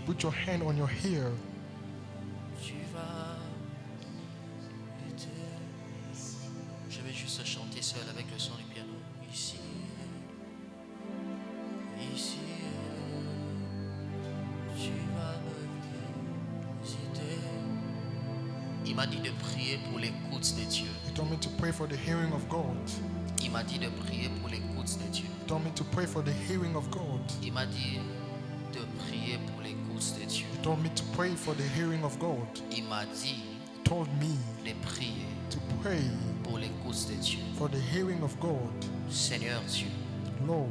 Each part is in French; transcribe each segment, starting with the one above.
Put your hand on your ear. Tu vas lutter. Je vais juste chanter seul avec le son du piano. Ici, ici, tu vas me visiter. Il m'a dit de prier pour l'écoute de Dieu. He told me to pray for the hearing of God. Il m'a dit de prier pour l'écoute de Dieu. He told me to pray for the hearing of God. Il m'a dit de prier pour l'écoute de Dieu. He told me to pray for the hearing of God. Il m'a dit He told me de prier to pray pour l'écoute de Dieu. for the hearing of God. Seigneur Dieu, Lord,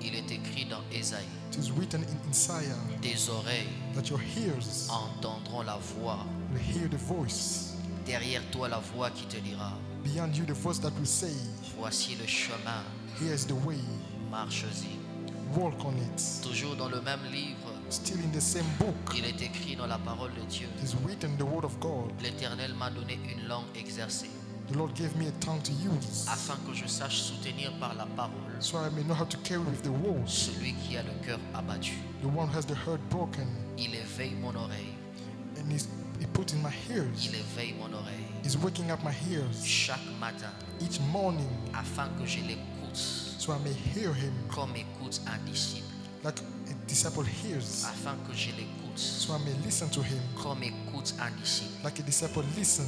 il est écrit dans Ésaïe, it is written in Isaiah tes oreilles that your ears entendront la voix. will hear the voice. Derrière toi, la voix qui te dira, Beyond you, the voice that will say, voici le chemin, here is the way, marche-y. walk on it. Toujours dans le même livre, Still in the same book, il est écrit dans la parole de Dieu. it is written the word of God. L'Éternel m'a donné une langue exercée, The Lord gave me a tongue to use, afin que je sache soutenir par la parole so I may know how to carry with the words. celui qui a le cœur abattu. The one who has the heart broken, Il éveille mon oreille, and he put in my ears. il éveille mon oreille He's waking up my ears chaque matin, each morning, afin que je l'écoute so I may hear him comme écoute un disciple, like a disciple hears, afin que je l'écoute so I may listen to him comme écoute un disciple. like a disciple listen.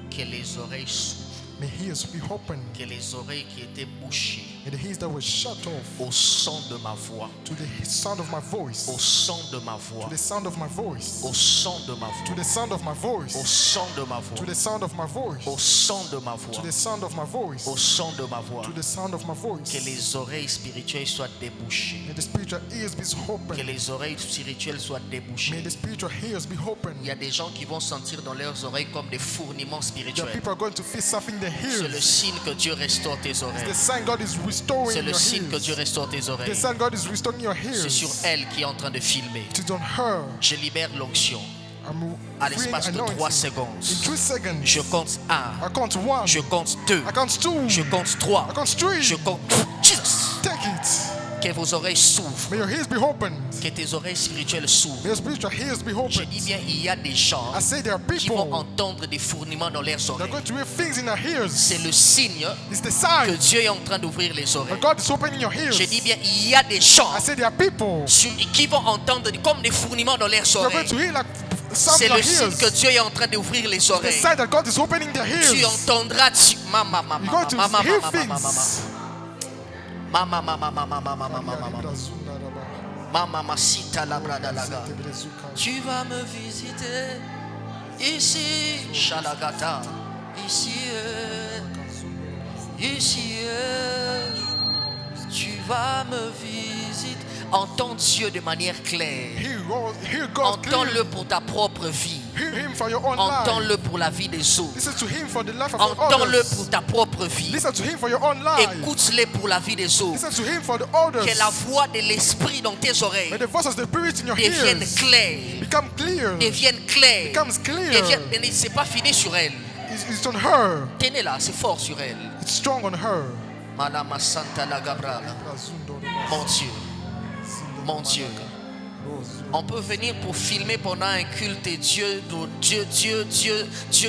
Que les oreilles s'ouvrent, May ears be open, que les oreilles qui étaient bouchées and the ears that were shut off au son de ma voix, to the sound of my voice, au son de ma voix, to the sound of my voice, au son de ma to voix, the sound of my au voice, son de ma to voix, the sound of my voice, au son de ma to voix, the sound of my voice, au son de ma voix. to the sound of my Que voice. les oreilles spirituelles soient débouchées. May the spiritual ears be Que open. les oreilles spirituelles soient May débouchées. the spiritual ears be open. Il y a des gens qui vont sentir dans leurs oreilles comme des fourmillements The spirituels. people are going to feel something in their C'est le ears. signe que Dieu restaure tes The oreilles. sign God is restoring C'est le your signe que Dieu ears. restaure tes The oreilles. sign God is restoring your C'est sur ears. elle qui est en train de filmer. It is on her. Je libère l'onction I'm à freeing l'espace de 3 anointing. secondes. In 3 seconds. Je compte 1, I count 1. je compte 2, I count 2. je compte 3, I count 3. je compte... Jesus! Take it. Que vos oreilles s'ouvrent. May your ears be opened. Que tes oreilles spirituelles s'ouvrent. May your spiritual ears be Je opened. dis bien, il y a des gens I say there are qui vont people entendre des fourmillements dans leurs that are oreilles. going to hear things in their ears. C'est le signe It's the que sign Dieu est en train d'ouvrir les that oreilles. God is opening your ears. Je dis bien, il y a des gens I say there are people qui vont entendre comme des fourmillements dans leurs that are going oreilles. to hear like sound C'est in their le signe que ears. Dieu est en train d'ouvrir les The oreilles. sign that God is opening their Tu ears. entendras, You're going to hear things. Tu vas me visiter ici, Shalagata, ici, ici, tu vas me visiter. Entends Dieu de manière claire. Hear God Entends-le clearly. pour ta propre vie. Hear Him for your own life. Entends-le pour la vie des autres. Listen to Him for the life of Entends-le others. pour ta propre vie. Listen to Him for your own life. Écoute-le pour la vie des autres. Listen to Him for the others. Que la voix de l'esprit dans tes oreilles May the voice of the Spirit in your devienne ears claire. become clear. Devienne claire. Becomes clear. C'est pas fini sur elle. It's on her. Tenez-la, c'est fort sur elle. It's strong on her. Madame Santa la Gabrala. Mon Dieu. Mon Dieu. On peut venir pour filmer pendant un culte et Dieu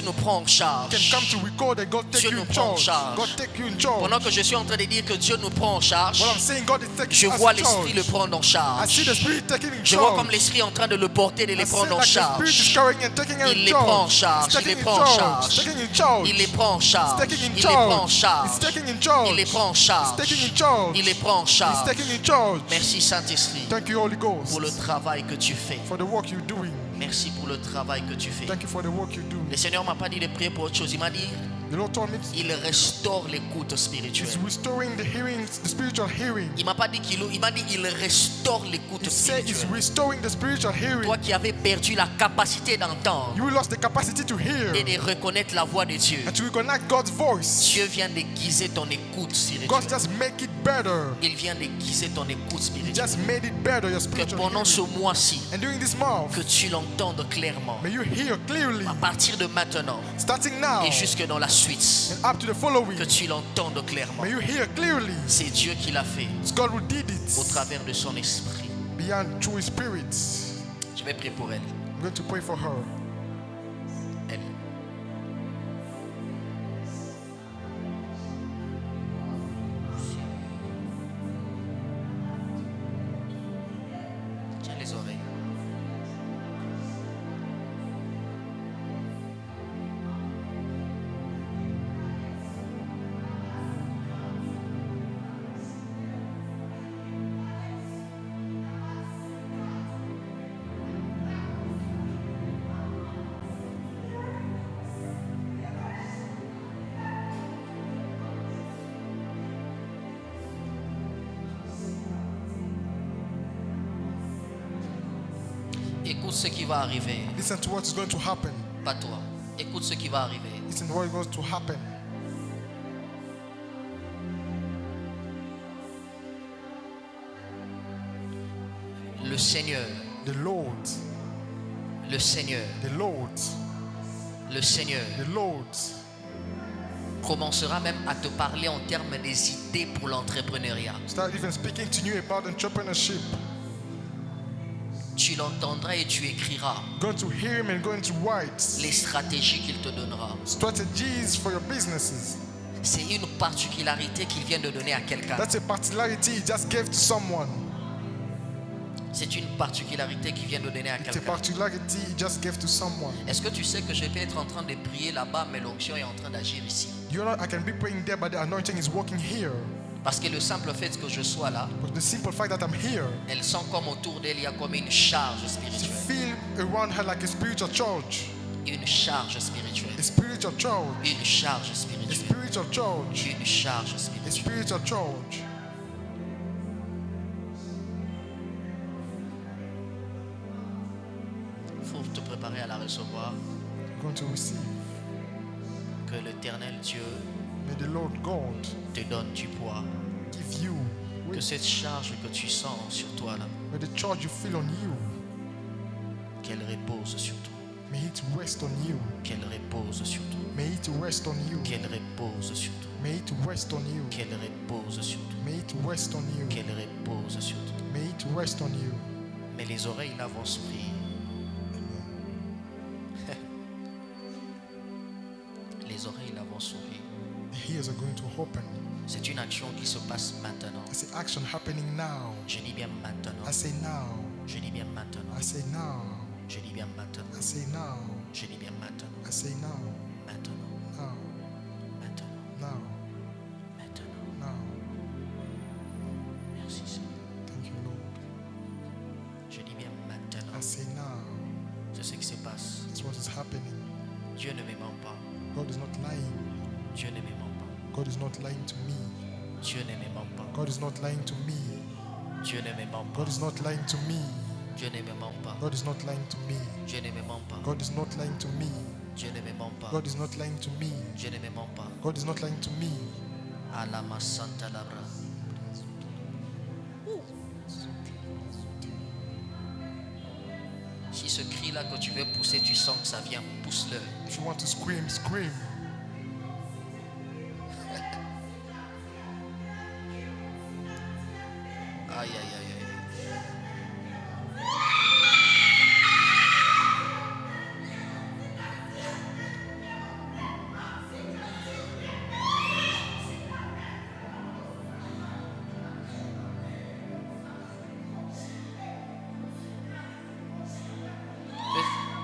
nous prend en charge. Can come to record and God take Dieu you nous in prend en charge. charge. God take you in charge. Pendant que je suis en train de dire que Dieu nous prend en charge, What I'm saying, God is taking je us vois in l'esprit le charge. prendre en I see charge. the Spirit taking in Je vois charge. comme l'esprit est en train de le porter, de les I see prendre en like the Spirit is charge. carrying and taking Il in les prend en charge. charge, He's il les taking prend in en charge. charge. Taking in charge. Il les prend en charge. He's taking in Il les prend en charge. charge. He's taking in charge. Il les prend en He's charge. taking in charge. Il les prend en He's charge. taking in charge. Merci Saint-Esprit Thank you, Holy Ghost, pour le travail que tu fais. for the work you're doing. Merci pour le travail que tu fais. Thank you for the work you do. Le Seigneur m'a pas dit de prier pour autre chose. Il m'a dit, The Lord told me il restaure l'écoute He's spirituelle. restoring the hearing, the spiritual hearing. Il m'a pas dit il m'a dit il restaure l'écoute He said He's spirituelle. restoring the spiritual hearing. Toi qui avais perdu la capacité d'entendre You lost the capacity to hear et de reconnaître la voix de Dieu, and to recognize God's voice. Dieu vient déguiser ton écoute God spirituelle. just make it better. Il vient déguiser ton écoute He spirituelle. just made it better, your Que spiritual pendant ce hearing. mois-ci, And during this month, que tu l'entendes clairement. may you hear clearly, À partir de maintenant starting now et jusque dans la suite, and up to the following. que tu l'entendes clairement. May you hear clearly. C'est Dieu qui l'a fait It's God who did au it travers de son esprit. beyond through His Spirit. Je vais prier pour elle. I'm going to pray for her. Elle. Tiens les oreilles. Écoute ce qui va arriver. Listen to what is going to happen. Pas toi. Écoute ce qui va arriver. Listen to what is going to happen. Le Seigneur, The Lord, le Seigneur, the Lord, le Seigneur the Lord commencera même à te parler en termes des idées pour l'entrepreneuriat. start even speaking to you about entrepreneurship. Tu l'entendras et tu écriras Going to hear him and going to write les stratégies qu'il te donnera. strategies for your businesses. C'est une particularité qu'il vient de donner à quelqu'un. That's a particularity he just gave to someone. C'est une particularité qu'il vient de donner à It's a quelqu'un. particularity he just gave to someone. Est-ce que tu sais que je peux être en train de prier là-bas, mais l'onction est en train d'agir ici? You know, I can be praying there, but the anointing is working here. Parce que le simple fait que je sois là, But the simple fact that I'm here, elle sent comme autour d'elle, il y a comme une charge to spirituelle. feel around her like a spiritual charge. Une charge spirituelle. A spiritual charge. Une charge A spirituelle. spiritual charge. Une charge A spirituelle. spiritual charge. Il faut te préparer à la recevoir. You're going to receive. Que l'Éternel Dieu May the Lord God te donne du poids. give you Que weight. cette charge que tu sens sur toi là, May the charge you feel on you, qu'elle repose sur toi. may it rest on you. Qu'elle repose sur toi. May it rest on you. Qu'elle repose sur toi. May it rest on you. Qu'elle repose sur toi. May it rest on you. Qu'elle repose sur toi. May it rest on you. Mais les oreilles là vont s'ouvrir. Les oreilles là vont s'ouvrir. The ears are going to open. C'est une action qui se passe maintenant. I say action happening now. Je dis bien maintenant. I say now. Je dis bien maintenant. I say now. Je dis bien maintenant. I say now. Je dis bien maintenant. I say now. Maintenant. Now. Maintenant. Now. Maintenant. Now. Merci Seigneur. Thank you, Lord. Je dis bien maintenant. I say now. C'est ce qui se passe. That's what is happening. Dieu ne me ment pas. God is not lying. Dieu ne me ment pas. God is not lying to me. Dieu ne me ment pas. God is not lying to me. Dieu ne me ment pas. God is not lying to me. Dieu ne me ment pas. God is not lying to me. Dieu ne me ment pas. God is not lying to me. Dieu ne me ment pas. God is not lying to me. Dieu ne me ment pas. God is not lying to me. Alama Santa Labra. Si ce cri-là que tu veux pousser, tu sens que ça vient, pousse-le. If you want to scream, scream. Aïe, aïe, aïe, aïe.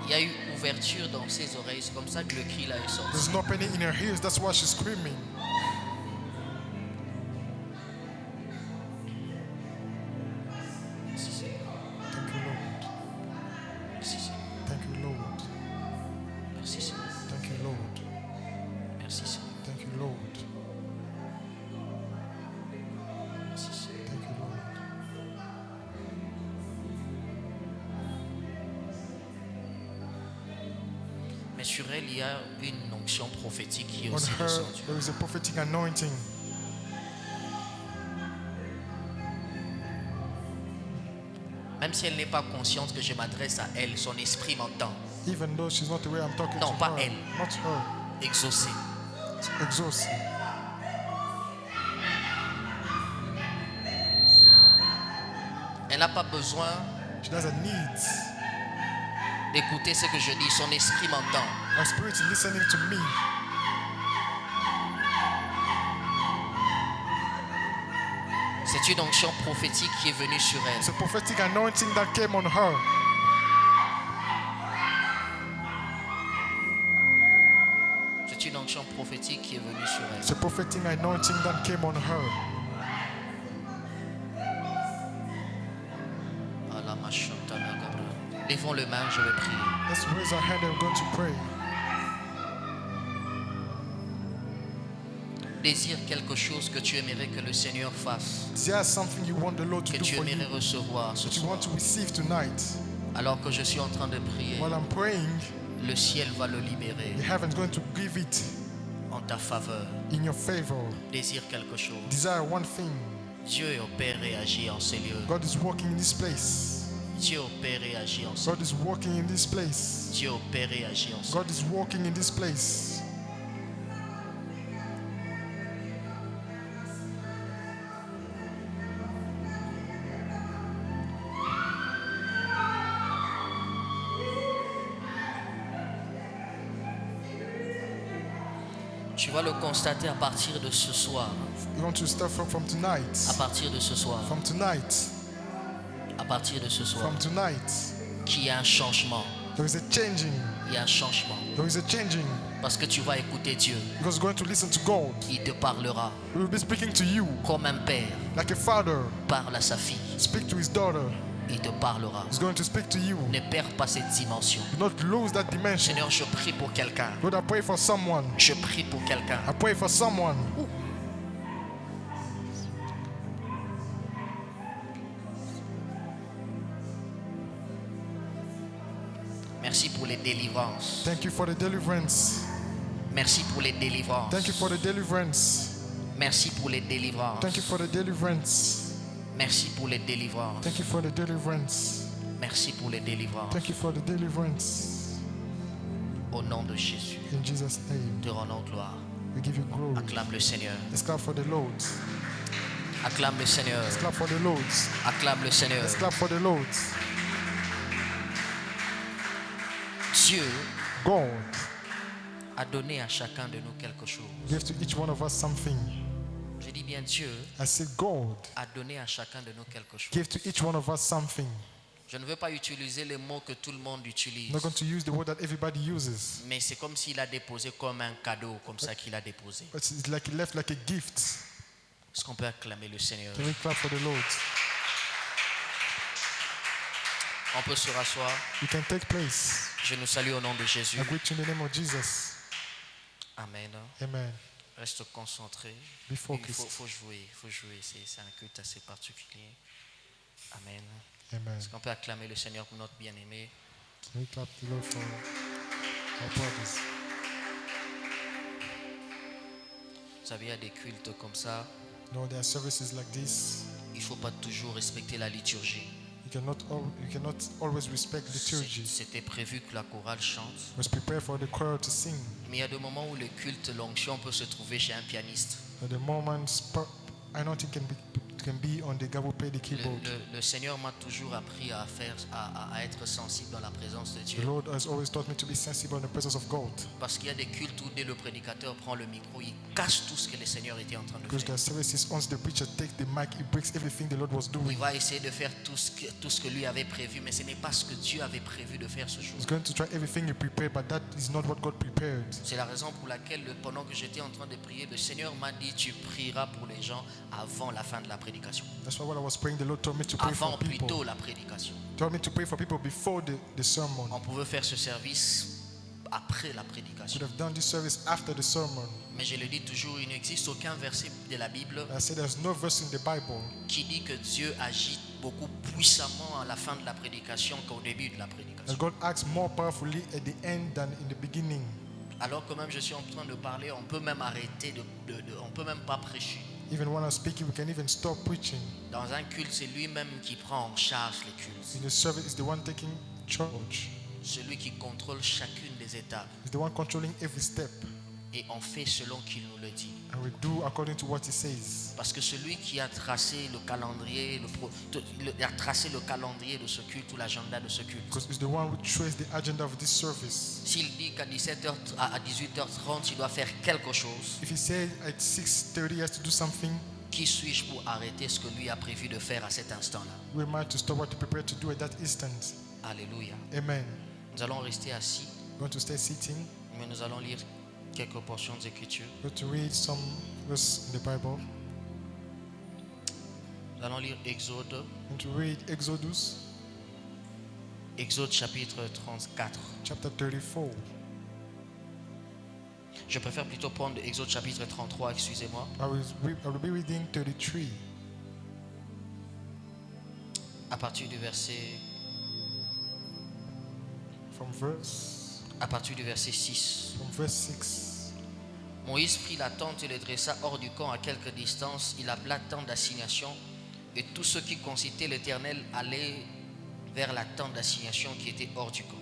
Il y a eu ouverture dans ses oreilles, c'est comme ça que le cri là est sorti. There's no opening in her ears. That's why she's screaming. Merci Seigneur. Thank you, Lord. Merci Seigneur. Thank you, Lord. Merci Seigneur. Thank you, Lord. Merci Seigneur. Thank you, Lord. Merci Seigneur. Thank you, Lord. Mais sur elle, il y a une onction prophétique qui est On aussi her, descendue. there is a prophetic anointing. Même si elle n'est pas consciente que je m'adresse à elle, son esprit m'entend. Even though she's not aware I'm talking Non, to pas her. elle. Not her. Exaucé. It's exhausting. Elle n'a pas besoin She doesn't need d'écouter ce que je dis. Son esprit m'entend. My spirit is listening to me. C'est une onction prophétique qui est venue sur elle. It's a prophetic anointing that came on her. C'est une onction prophétique qui est venue sur elle. It's a prophetic anointing that came on her. Levons les mains, je vais prier. Let's raise our hand and we're going to pray. Désire quelque chose que tu aimerais que le Seigneur fasse, Is there something you want the Lord to que do tu for you, aimerais recevoir ce that you soir. want to receive tonight? Alors que je suis en train de prier, While I'm praying, le ciel va le libérer the heaven's going to give it en ta faveur. in your favor. Désire quelque chose. Desire one thing. Dieu opère et agit en ces lieux. God is working in this place. Dieu opère et agit en ces lieux. God is working in this place. Dieu opère et agit en ces lieux. God is working in this place. Tu vas le constater à partir de ce soir. You want to start from À tonight. partir de ce soir. From tonight. À partir de ce soir. From tonight. Qu'il y a un changement. There is a changing. Il y a un changement. There is a changing. Parce que tu vas écouter Dieu. Because you're going to listen to God. Il te parlera He will be speaking to you comme un père like a father. parle à sa fille. Speak to his daughter. Il te parlera. He's going to speak to you. Ne perds pas cette dimension. Do not lose that dimension. Seigneur, je prie pour quelqu'un. Lord, I pray for someone. Je prie pour quelqu'un. I pray for someone. Merci pour les délivrances. Thank you for the deliverance. Merci pour les délivrances. Thank you for the deliverance. Merci pour les délivrances. Thank you for the deliverance. Merci pour les délivrances. Thank you for the deliverance. Merci pour les délivrances. Thank you for the deliverance. Au nom de Jésus, In Jesus' name, te rendons gloire. we give you glory. Acclame le Seigneur. Let's clap for the Lord. Acclame le Seigneur. Let's clap for the Lord. Acclame le Seigneur. Let's clap for the Lord. Dieu God a donné à chacun de nous quelque chose. gave to each one of us something. Je dis bien Dieu I said God a donné à chacun de nous quelque chose. gave to each one of us something. Je ne veux pas utiliser les mots que tout le monde utilise. I'm not going to use the word that everybody uses. Mais c'est comme s'il a déposé comme un cadeau, comme ça qu'il a déposé. But it's like it left like a gift. Est-ce qu'on peut acclamer le Seigneur? Can we clap for the Lord? On peut se rasseoir. You can take place. Je nous salue au nom de Jésus. I greet you in the name of Jesus. Amen. Amen. Reste concentré. Be Il focused. faut jouer. C'est un culte assez particulier. Amen. Amen. Est-ce qu'on peut acclamer le Seigneur pour notre bien-aimé? Can we clap the Lord for our brothers? Vous savez, il y a des cultes comme ça. No, there are services like this. Il ne faut pas toujours respecter la liturgie. You cannot always respect liturgy. C'était prévu que la chorale chante. You must prepare for the choir to sing. Mais il y a des moments où le culte, l'onction peut se trouver chez un pianiste. At the moment, anointing can be on the guy who play the keyboard. Le Seigneur m'a toujours appris à être sensible dans la présence de Dieu. The Lord has always taught me to be sensible in the presence of God. Parce qu'il y a des cultes où dès le prédicateur prend le micro, il cache tout ce que le Seigneur était en train de Because there faire. are services, once the preacher takes the mic, he breaks everything the Lord was doing. Il va essayer de faire tout ce que lui avait prévu, mais ce n'est pas ce que Dieu avait prévu de faire ce jour. He's going to try everything he prepared, but that is not what God prepared. C'est la raison pour laquelle, pendant que j'étais en train de prier, le Seigneur m'a dit, tu prieras pour les gens avant la fin de la prédication. That's why while I was praying, the Lord told me to pray Avant for people. plutôt la prédication. Told me to pray for people before the sermon. On pouvait faire ce service après la prédication. Could have done this service after the sermon. Mais je le dis toujours, il n'existe aucun verset de la Bible I said there's no verse in the Bible qui dit que Dieu agit beaucoup puissamment à la fin de la prédication qu'au début de la prédication. that God acts more powerfully at the end than in the beginning. Alors que même je suis en train de parler, on peut même arrêter, on peut même pas prêcher. Even when I'm speaking, we can even stop preaching. Dans un culte, c'est lui-même qui prend en charge les cultes. In the service, is the one taking charge. Celui qui contrôle chacune des étapes. Is the one controlling every step. et on fait selon qu'il nous le dit. and we do according to what he says. Parce que celui qui a tracé le calendrier, a tracé le calendrier de ce culte ou l'agenda de ce culte. Because it's the one who traced the agenda of this service. S'il dit qu'à 17h, à 18h30, il doit faire quelque chose, If he said at 6:30 he has to do something, qui suis-je pour arrêter ce que lui a prévu de faire à cet instant-là? who am I to stop what he prepared to do at that instant? Alléluia. Amen. Nous allons rester assis, We're going to stay sitting. mais nous allons lire quelques portions d'écriture. We're going to read some verse in the Bible. Nous allons lire Exode, We're going to read Exodus Exode chapitre 34. chapter 34. Je préfère plutôt prendre Exode chapitre 33, excusez-moi. I will be reading 33 À partir du verset, à partir du verset 6. from verse 6. Moïse prit la tente et le dressa hors du camp à quelque distance. Il appela tente d'assignation, et tous ceux qui consultaient l'Éternel allaient vers la tente d'assignation qui était hors du camp.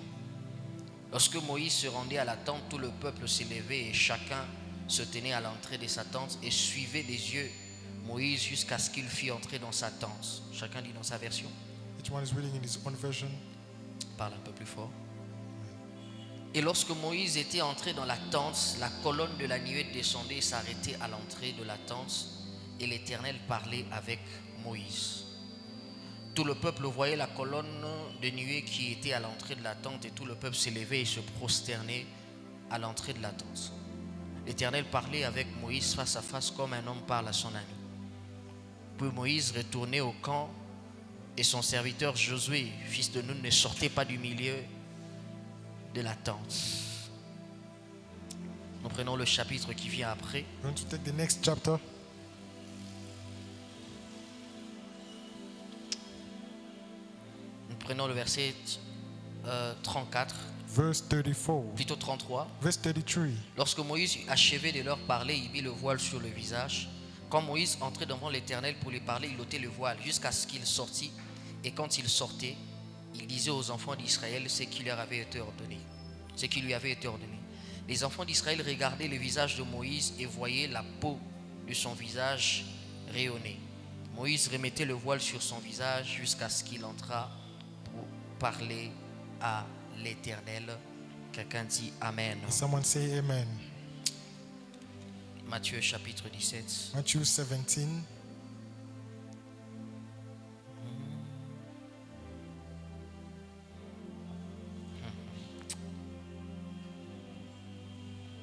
Lorsque Moïse se rendait à la tente, tout le peuple s'élevait et chacun se tenait à l'entrée de sa tente et suivait des yeux Moïse jusqu'à ce qu'il fût entré dans sa tente. Chacun dit dans sa version. Each one is reading in his own version. Parle un peu plus fort. Et lorsque Moïse était entré dans la tente, la colonne de la nuée descendait et s'arrêtait à l'entrée de la tente, et l'Éternel parlait avec Moïse. Tout le peuple voyait la colonne de nuée qui était à l'entrée de la tente, et tout le peuple s'élevait et se prosternait à l'entrée de la tente. L'Éternel parlait avec Moïse face à face comme un homme parle à son ami. Puis Moïse retournait au camp, et son serviteur Josué, fils de Nun, ne sortait pas du milieu de la tente. Nous prenons le chapitre qui vient après. We're going to take the next chapter. Nous prenons le verset 34, Verse 34. plutôt 33. Verse 33. Lorsque Moïse eut achevé de leur parler, il mit le voile sur le visage. Quand Moïse entrait devant l'Éternel pour lui parler, il ôtait le voile jusqu'à ce qu'il sortît. Et quand il sortait, il disait aux enfants d'Israël ce qui leur avait été ordonné. Ce qui lui avait été ordonné. Les enfants d'Israël regardaient le visage de Moïse et voyaient la peau de son visage rayonner. Moïse remettait le voile sur son visage jusqu'à ce qu'il entrât pour parler à l'Éternel. Quelqu'un dit Amen. Someone say amen. Matthieu chapitre 17. Matthew 17.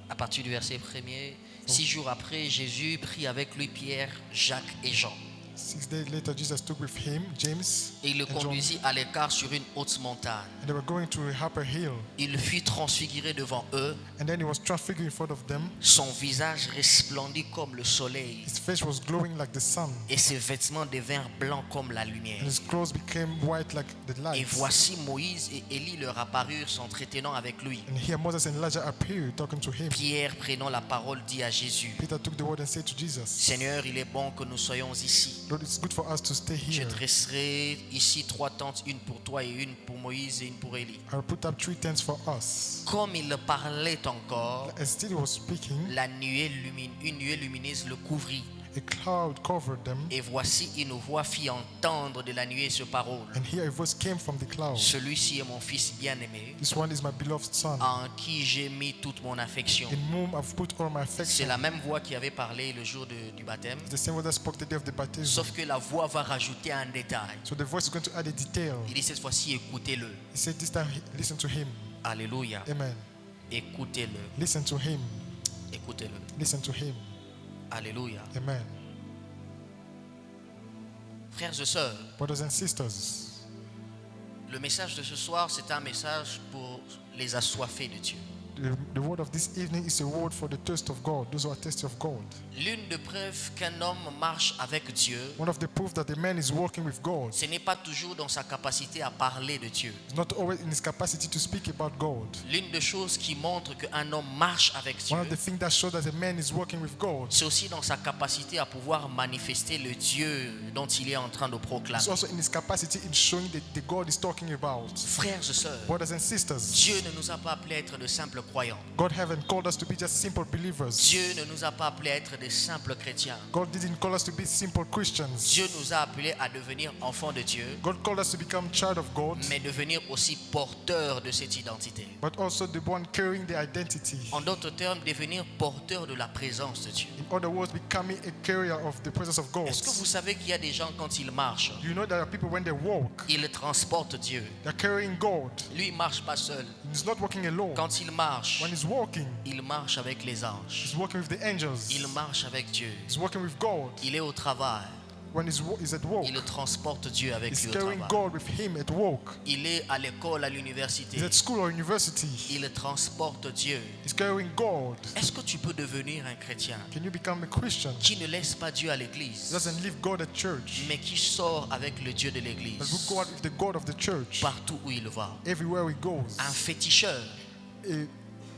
À partir du verset 1er, 6 jours après, Jésus prit avec lui Pierre, Jacques et Jean. 6 days later, Jesus took with him James Et il le and John, conduisit à l'écart sur une haute montagne. and they were going to a upper hill. Il fut transfiguré devant eux. And then he was transfigured in front of them. Son visage resplendit comme le soleil. His face was glowing like the sun, Et ses vêtements devinrent blancs comme la and lumière. his clothes became white like the Et light. voici Moïse et Élie leur apparurent s'entretenant avec lui. And here Moses and Elijah appeared, talking to him. Pierre, prenant la parole, dit à Jésus: Peter took the word and said to Jesus, Seigneur, il est bon que nous soyons ici. Lord, it's good for us to stay Je here. dresserai ici 3 tentes, une pour toi et une pour Moïse et une pour Élie. I will put up 3 tents for us. Comme il parlait encore, And still he was speaking, une nuée lumineuse le couvrit. a cloud covered them, Et voici une voix fit entendre de la nuée ce parole: and here a voice came from the cloud. Celui-ci est mon fils bien-aimé, This one is my beloved son, en qui j'ai mis toute mon affection. in whom I've put all my C'est affection. la même voix qui avait parlé le jour du baptême, The same word that spoke the day of the baptism. sauf que la voix va rajouter un détail. So the voice is going to add a detail. Il dit cette fois-ci, écoutez-le. He said this time, listen to him. Alléluia. Amen. Écoutez-le. Listen to him. Écoutez-le. Listen to him. Alléluia. Amen. Frères et sœurs, Brothers and sisters, le message de ce soir, c'est un message pour les assoiffés de Dieu. the word of this evening is a word for the thirst of God, those who are thirsty of God. L'une des preuves qu'un homme marche avec Dieu, One of the proof that the man is working with God ce n'est pas toujours dans sa capacité à parler de Dieu. is not always in his capacity to speak about God. L'une des choses qui montre qu'un homme marche avec Dieu, One of the things that shows that a man is working with God c'est aussi dans sa capacité à pouvoir manifester le Dieu dont il est en train de proclamer. is also in his capacity in showing the God is talking about. Frères et sœurs, Brothers and sisters, Dieu ne nous a pas appelés à être de simples croyants. God haven't called us to be just simple believers. Dieu ne nous a pas appelés à être des simples chrétiens. God didn't call us to be simple Christians. Dieu nous a appelés à devenir enfants de Dieu, God called us to become child of God, mais devenir aussi porteurs de cette identité. but also the one carrying the identity. En d'autres termes, devenir porteurs de la présence de Dieu. In other words, becoming a carrier of the presence of God. Est-ce que vous savez qu'il y a des gens quand ils marchent, You know there are people when they walk, ils transportent Dieu. they're carrying God. Lui, il ne marche pas seul. He's not walking alone. Quand il marche, When he's walking, il marche avec les anges. he's walking with the angels. Il marche avec Dieu. He's walking with God. Il est au travail. When he's at work, Il transporte Dieu avec he's lui au carrying travail. God with him at work. Il est à l'école, à l'université. He's at school or university. Il transporte Dieu. He's carrying God. Est-ce que tu peux devenir un chrétien Can you become a Christian? qui ne laisse pas Dieu à l'église, Doesn't leave God at church, mais qui sort avec le Dieu de but will l'église go out with the God of the church partout où il va? everywhere he goes. Un féticheur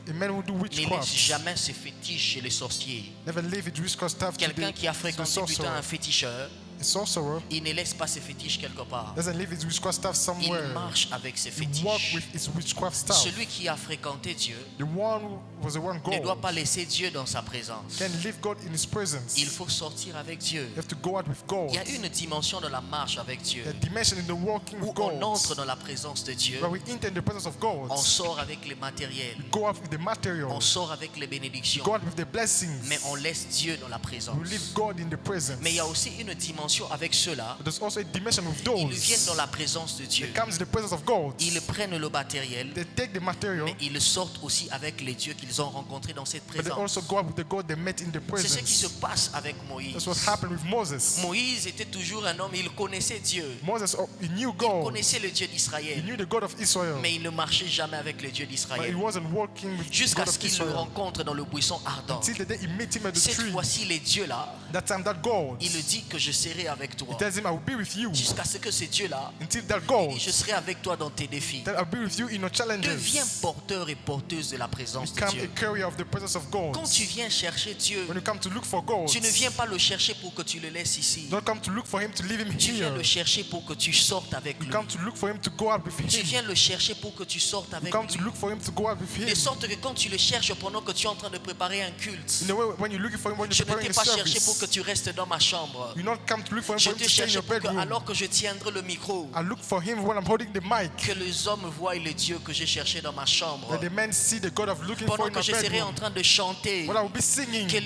A man who do ne laisse witchcraft jamais ses fétiches chez les sorciers. never leave his witchcraft stuff to Quelqu'un the, qui a to the fréquenté plutôt sorcerer. un féticheur, A sorcerer il ne laisse pas ses fétiches quelque part. doesn't leave his witchcraft stuff Il somewhere. marche avec ses He walk fétiches. with his witchcraft stuff. Celui qui a fréquenté Dieu The one who was the one ne doit God pas laisser Dieu dans sa présence. can leave God in his presence. Il You faut sortir avec Dieu. have to go out with God. Il y a une dimension de la marche avec Dieu The dimension in the walking où with on God, entre dans la présence de Dieu, where we enter in the presence of God. on sort avec les matériels, Go out with the on material. sort avec les bénédictions, Go out with the blessings. mais on laisse Dieu dans la présence. We leave God in the presence. Mais il y a aussi une dimension avec ceux-là, But there's also a dimension with ils viennent those dans la présence de Dieu. that comes in the presence of God. Ils prennent le matériel, They take the material, mais ils sortent aussi avec les dieux qu'ils ont rencontrés dans cette but they présence. also go out with the God they met in the C'est ce qui se presence. passe avec Moïse. That's what happened with Moses. Moïse était toujours un homme, il connaissait Dieu, Moses, he knew il God. connaissait le Dieu He d'Israël, knew the God of Israel, mais il ne marchait jamais avec le Dieu but he d'Israël. wasn't walking with the Jusqu'à God ce of qu'il le Israel. rencontre dans le buisson ardent. Till the day he met him at the Cette tree. fois-ci, les dieux-là, That time, that God, il dit que je serai avec toi. he tells him, I will be with you. Jusqu'à ce que ces dieux-là, Until that il God, dit, je serai avec toi dans tes défis. that I'll be with you in your Deviens challenges. porteur et porteuse de la présence de Become a Dieu. carrier of the presence of God. Quand tu viens chercher Dieu, When you come to look for God, tu ne viens pas le chercher pour que tu le laisses ici. don't come to look for him to leave him Tu viens here. le chercher pour que tu sortes avec You lui. come to look for him to go out with Tu him. viens le chercher pour que tu sortes You avec come to lui. look for him to go out with him. De sorte que quand tu le cherches pendant que tu es en train de préparer un culte, In a way, when you're looking for him, when je you're ne preparing t'ai a pas cherché pour que service, tu restes dans ma chambre. you not come to look for him Je for him te to stay in cherchais your pour que, bedroom. alors que je tiendrai le micro, I look for him when I'm holding the mic. que les hommes voient le Dieu que j'ai cherché dans ma chambre. That the men see the God of looking for Pendant in que my je serai en bedroom. train de chanter, When I will be singing, que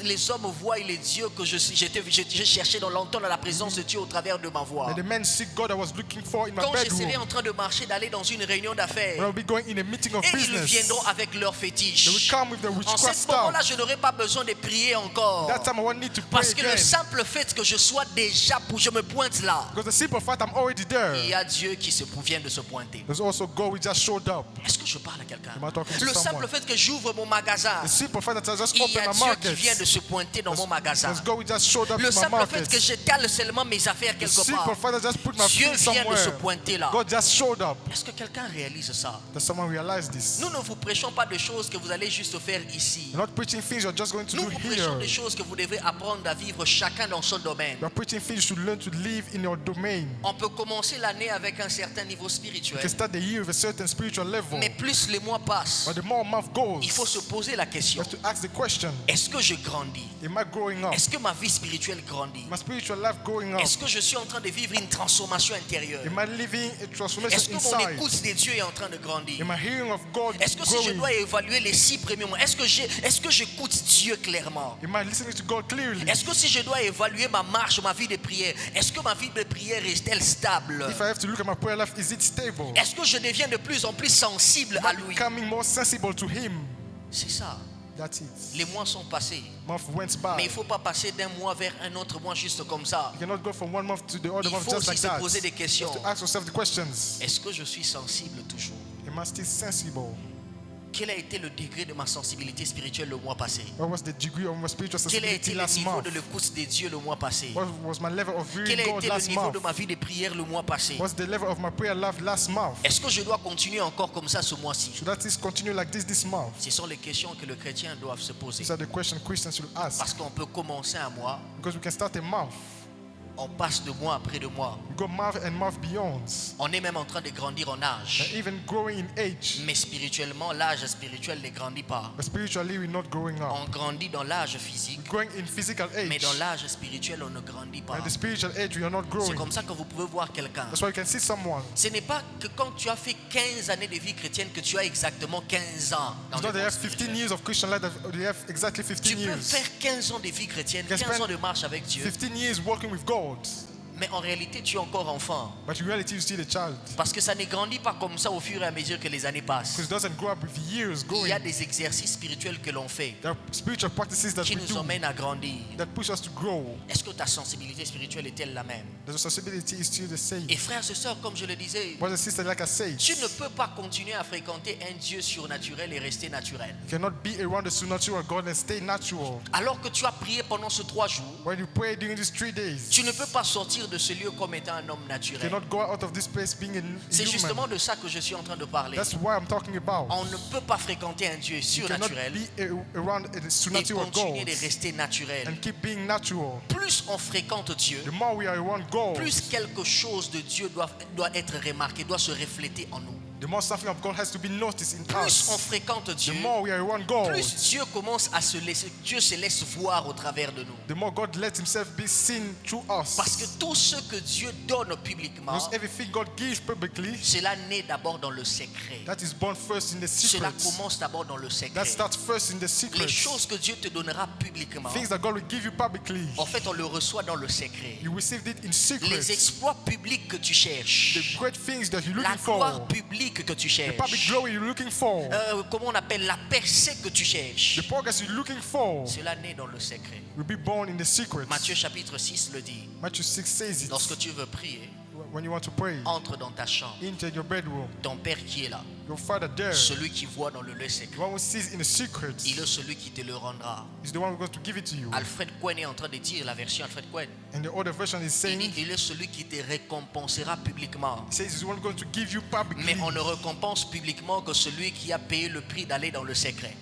les hommes voient les dieux que j'ai cherché dans longtemps dans la présence de Dieu au travers de ma voix. that the men see God I was looking for in my Quand je serai bedroom. en train de marcher, d'aller dans une réunion When d'affaires, I'll be going in a meeting of et ils business, viendront avec leurs they will fétiches. come with the En witchcraft ce moment-là, stuff. je n'aurai pas besoin de prier encore. That time I won't need to pray Parce que le again. simple fait que je sois déjà, je me pointe là, Because the simple fact I'm already il there. y a Dieu qui vient de se pointer. There's also God who just showed up. Est-ce que je parle à quelqu'un? Am I talking to Le someone? simple fait que j'ouvre mon magasin, The simple fact that I just il y opened a my Dieu qui market. vient de se pointer dans mon magasin. There's God who just showed up Le in my simple fait market. que j'étale seulement mes affaires The quelque simple part, fact that I just put my Dieu feet vient de se somewhere. pointer là. God just showed up. Est-ce que quelqu'un réalise ça? Does someone realize this? Nous ne vous prêchons pas de choses que vous allez juste faire ici. You're not preaching things you're just going to Nous do vous prêchons here. des choses que vous devez apprendre à vivre chacun dans son domaine. You're preaching things you should learn to live in your domain. On peut commencer l'année avec un certain niveau You spirituel, can start the year with a certain spiritual level. mais plus les mois passent, But the more a month goes, il faut se poser la you question. have to ask the question, Est-ce que je grandis? am I growing up? Est-ce que ma vie spirituelle grandit? My spiritual life growing up? Est-ce que je suis en train de vivre une transformation intérieure? Am I living a Est-ce transformation que mon inside? écoute des dieux est en train de grandir? Am I hearing of God Est-ce que si je growing? dois évaluer les 6 premiers mois, est-ce que j'écoute Dieu clairement? Am I listening to God clearly? Est-ce que si je dois évaluer ma marche, ma vie de prière, est-ce que ma vie de prière est-elle stable? If I have to look at my prayer life, is it stable? Est-ce que je deviens de plus en plus sensible à lui? Becoming more sensible to Him. C'est ça. That's it. Les mois sont passés. Month went Mais il by. ne faut pas passer d'un mois vers un autre mois juste comme ça. You cannot go from one month to the other Il month faut just aussi like se that. poser des You questions. have to ask yourself the questions. Est-ce que je suis sensible toujours? Am I still sensible? Quel a été le degré de ma sensibilité spirituelle le mois passé? What was the degree of my spiritual Quel a été sensibility le last niveau month? de l'écoute des dieux le mois passé? What was my level of Quel hearing a God été le last niveau month? de ma vie de prière le mois passé? What's the level of my prayer life last month? Est-ce que je dois continuer encore comme ça ce mois-ci? Should I just continue like this month? Ce sont les questions que le chrétien doit se poser. These are the questions Christians should ask. Parce qu'on peut commencer un mois Because we can start a month On passe de mois après de mois. We go month and month beyond. On est même en train de grandir en And âge. even growing in age. Mais spirituellement, l'âge spirituel ne grandit pas. But spiritually, we're not growing up. On grandit dans l'âge physique, We're growing in physical mais age. dans l'âge spirituel, on ne grandit pas. And the spiritual age, we are not C'est growing. comme ça que vous pouvez voir quelqu'un. That's why you can see someone. Ce n'est pas que quand tu as fait 15 années de vie chrétienne que tu as exactement 15 ans dans It's le not they monde have 15 spirituel. years of Christian life, they have exactly 15 Tu peux years. faire 15 ans de vie chrétienne, You can 15 ans spend de marche avec Dieu, 15 years working with God. mais en réalité tu es encore enfant. But in reality, you still a child. Parce que ça ne grandit pas comme ça au fur et à mesure que les années passent. Because it doesn't grow up with years Il growing. y a des exercices spirituels que l'on fait There are spiritual practices that qui we nous do emmènent à grandir. that push us to grow. Est-ce que ta sensibilité spirituelle est-elle la même? The responsibility is still the same. Et frères et sœurs, comme je le disais, Brothers and sisters, like I said, tu ne peux pas continuer à fréquenter un Dieu surnaturel et rester naturel. you cannot be around the supernatural God and stay natural. Alors que tu as prié pendant ces 3 jours, When you pray during these 3 days, tu ne peux pas sortir de ce lieu comme étant un homme you naturel. cannot go out of this place being a C'est justement human. de ça que je suis en train de parler. That's why I'm talking about. On ne peut pas fréquenter un Dieu You cannot surnaturel be around a et supernatural continuer God de rester naturel. and keep being natural. Plus on fréquente Dieu, The more we are around God, plus quelque chose de Dieu doit être remarqué, doit se refléter en nous. the more something of God has to be noticed in Plus on us. fréquente The Dieu, more we are around God, plus Dieu commence à se laisser, Dieu se laisse voir au travers de nous. the more God lets himself be seen through us. Parce que tout ce que Dieu donne publiquement, Because everything God gives publicly, cela naît d'abord dans le secret. that is born first in the Cela secret. commence d'abord dans le secret. That starts first in the Les secret. choses que Dieu te donnera publiquement, Things that God will give you publicly, en fait, on le reçoit dans le secret. you received it in Les secret. exploits publics que tu cherches, The great things that you're la looking gloire for, publique que tu the public cherches, glory you're looking for, comment on appelle la percée que tu cherches, the progress you're looking for, cela naît dans le secret. will be born in the secret. Matthieu chapitre 6 le dit. Matthew 6 says Lorsque it. tu veux prier, When you want to pray, entre dans ta chambre. enter your bedroom. Ton Père qui est là, Your Father there, celui qui voit dans le lieu the secret, one who sees in the secret, il est celui qui te le rendra. is the one who's going to give it to you. Alfred Cohen est en train de dire, la version Alfred Cohen, And the other version is il saying, dit, il est celui qui te récompensera publiquement. he says he's the one going to give you publicly. Mais on ne récompense publiquement que celui qui a payé le prix d'aller dans le secret.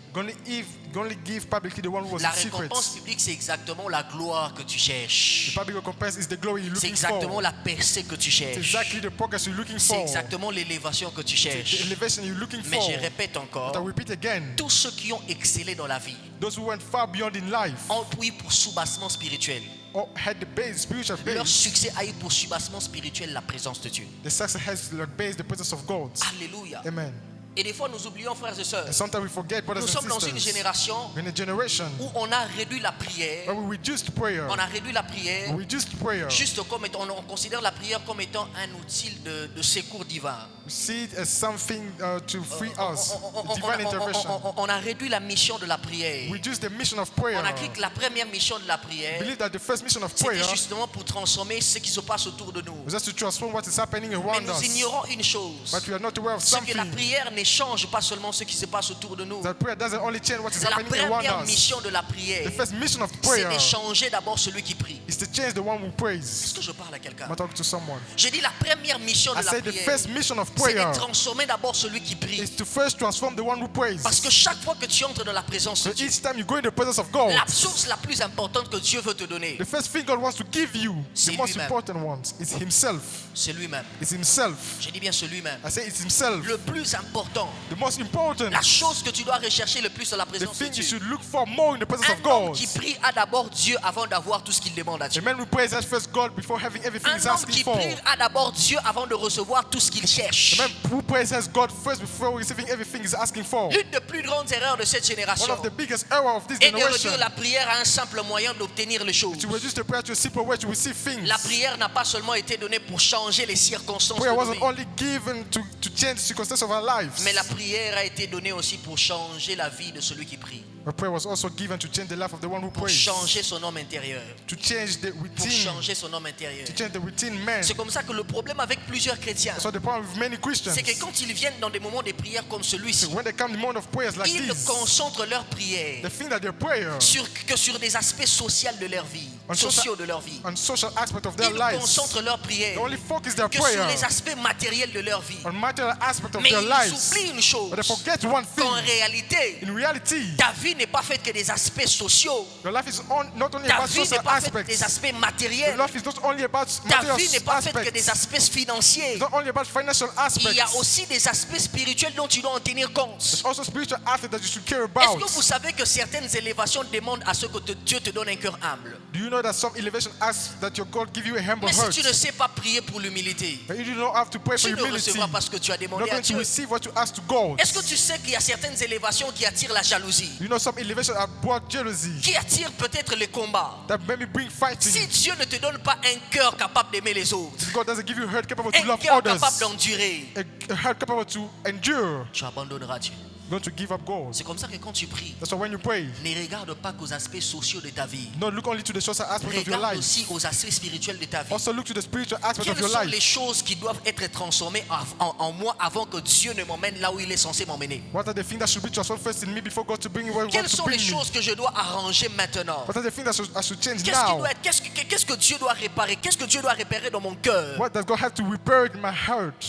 Only give publicly the one who was La in secret. récompense publique, c'est exactement la gloire que tu The cherches. public recompense is the glory you're C'est looking exactement for. la percée que tu It's cherches. exactly the progress you're looking C'est for. exactement l'élévation que tu The cherches. elevation you're looking Mais for. je répète But I encore, repeat again, tous ceux qui ont excellé dans la vie those who went far beyond in life ont pris pour soubassement spirituel. or had the base, spiritual Leur base. succès a eu pour soubassement spirituel la présence de Dieu. The success has the base, the presence of God. Alléluia. Amen. Et des fois, nous oublions, frères et sœurs, And sometimes we forget, nous brothers sommes and dans une sisters, génération we're in a generation où on a réduit la prière. where we reduced prayer. On a réduit la prière We reduced prayer. juste comme étant, on considère la prière comme étant un outil de secours divin. We see it as something to free us, divine intervention. On a réduit la mission de la prière. We reduced the mission of prayer. On a cru que la première mission de la We prière, believe that the first mission of prayer c'était justement pour transformer ce qui se passe autour de nous. was just to transform what is happening Mais around nous us. ignorons une chose, But we are not aware of c'est que la something. prière ne change pas seulement ce qui se passe autour de nous. That prayer doesn't only change what is C'est la happening around première us. mission de la prière, The first mission of c'est prayer de changer d'abord celui qui prie. is to change the one who prays. Est-ce que je parle à quelqu'un? I'm talking to someone. J'ai dit la première mission de I la said the prière, first mission of c'est prayer de transformer d'abord celui qui prie. is to first transform the one who prays. Parce que chaque fois que tu entres dans la présence de So Dieu, each time you go in the presence of God, la source la plus importante que Dieu veut te donner, the first thing God wants to give you, C'est the most lui-même. important one, is Himself. c'est lui-même. It's Himself. J'ai dit bien celui-même. I say it's Himself. Le plus important, The most important, la chose que tu dois rechercher le plus dans la the présence de thing you Dieu. should look for more in the presence of Un homme God. qui prie a d'abord Dieu avant d'avoir tout ce qu'il demande à A Dieu. man who prays has first God before having everything Un he's homme asking qui for. prie a d'abord Dieu avant de recevoir tout ce qu'il cherche. A man who prays has God first before receiving everything he's asking for. L'une des plus grandes erreurs de cette One génération of the biggest errors of this est de generation réduire la prière à un simple moyen d'obtenir les choses. to reduce the prayer to a simple way to receive things. La prière n'a pas seulement été donnée pour changer les circonstances de Prayer nos wasn't vies, only given to change the circumstances of our lives, mais la prière a été donnée aussi pour changer la vie de celui qui prie, but prayer was also given to change the life of the one who pour prays, changer son homme intérieur, to change the pour routine, changer son homme intérieur. to change the routine man. C'est comme ça que le problème avec plusieurs chrétiens, So the problem with many Christians, c'est que quand ils viennent dans des moments de prière comme celui-ci, when they come to the moment of prayers like ils this, concentrent leur prière they think that their prayer sur des aspects sociaux de leur vie. sociaux de leur vie. on social aspect of their Ils lives. concentrent leur prière They only focus their que sur prayer les aspects matériels de leur vie. on material aspect of Mais their ils lives. oublient une chose, But they forget one thing. qu'en réalité, In reality, ta vie n'est pas faite que des aspects sociaux. your life is not only Ta about vie n'est social pas faite aspects. des aspects Your matériels. life is not only about Ta material vie n'est pas faite que aspects. des aspects financiers. It's not only about financial aspects. Il y a aussi des aspects spirituels dont tu dois en tenir compte. There's also spiritual aspects that you should care Est-ce about. que vous savez que certaines élévations demandent à ce que Dieu te donne un cœur humble? Do you know that some elevation asks that your God give you a humble Mais si heart? tu ne sais pas prier pour l'humilité, But you do not have to pray for tu ne humility. recevras pas ce que tu as You're demandé not à going to Dieu. receive what you ask to God. Est-ce que tu sais qu'il y a certaines élévations qui attirent la jalousie, You know some elevation are brought jealousy qui attirent peut-être les combats? that maybe bring fighting. Si Dieu ne te donne pas un cœur capable d'aimer les autres, If God doesn't give you a heart capable to un love cœur others, capable d'endurer, a heart capable to endure, tu abandonneras Dieu. you're going to give up God. C'est comme ça que quand tu pries, That's why when you pray, ne regarde pas qu'aux aspects sociaux de ta vie. don't look only to the social aspect of your Regarde life. aussi aux aspects spirituels de ta vie. Also look to the spiritual aspect of Quelles your sont les life. choses qui doivent être transformées en moi avant que Dieu ne m'emmène là où il est censé m'emmener? What are the things that should be transformed first in me before God to bring you where you want Quelles to sont les bring me? choses que je dois arranger maintenant? What are the things that I should change Qu'est-ce qui now? doit être, qu'est-ce que Dieu doit réparer? Qu'est-ce que Dieu doit réparer dans mon cœur What does God have to repair in my heart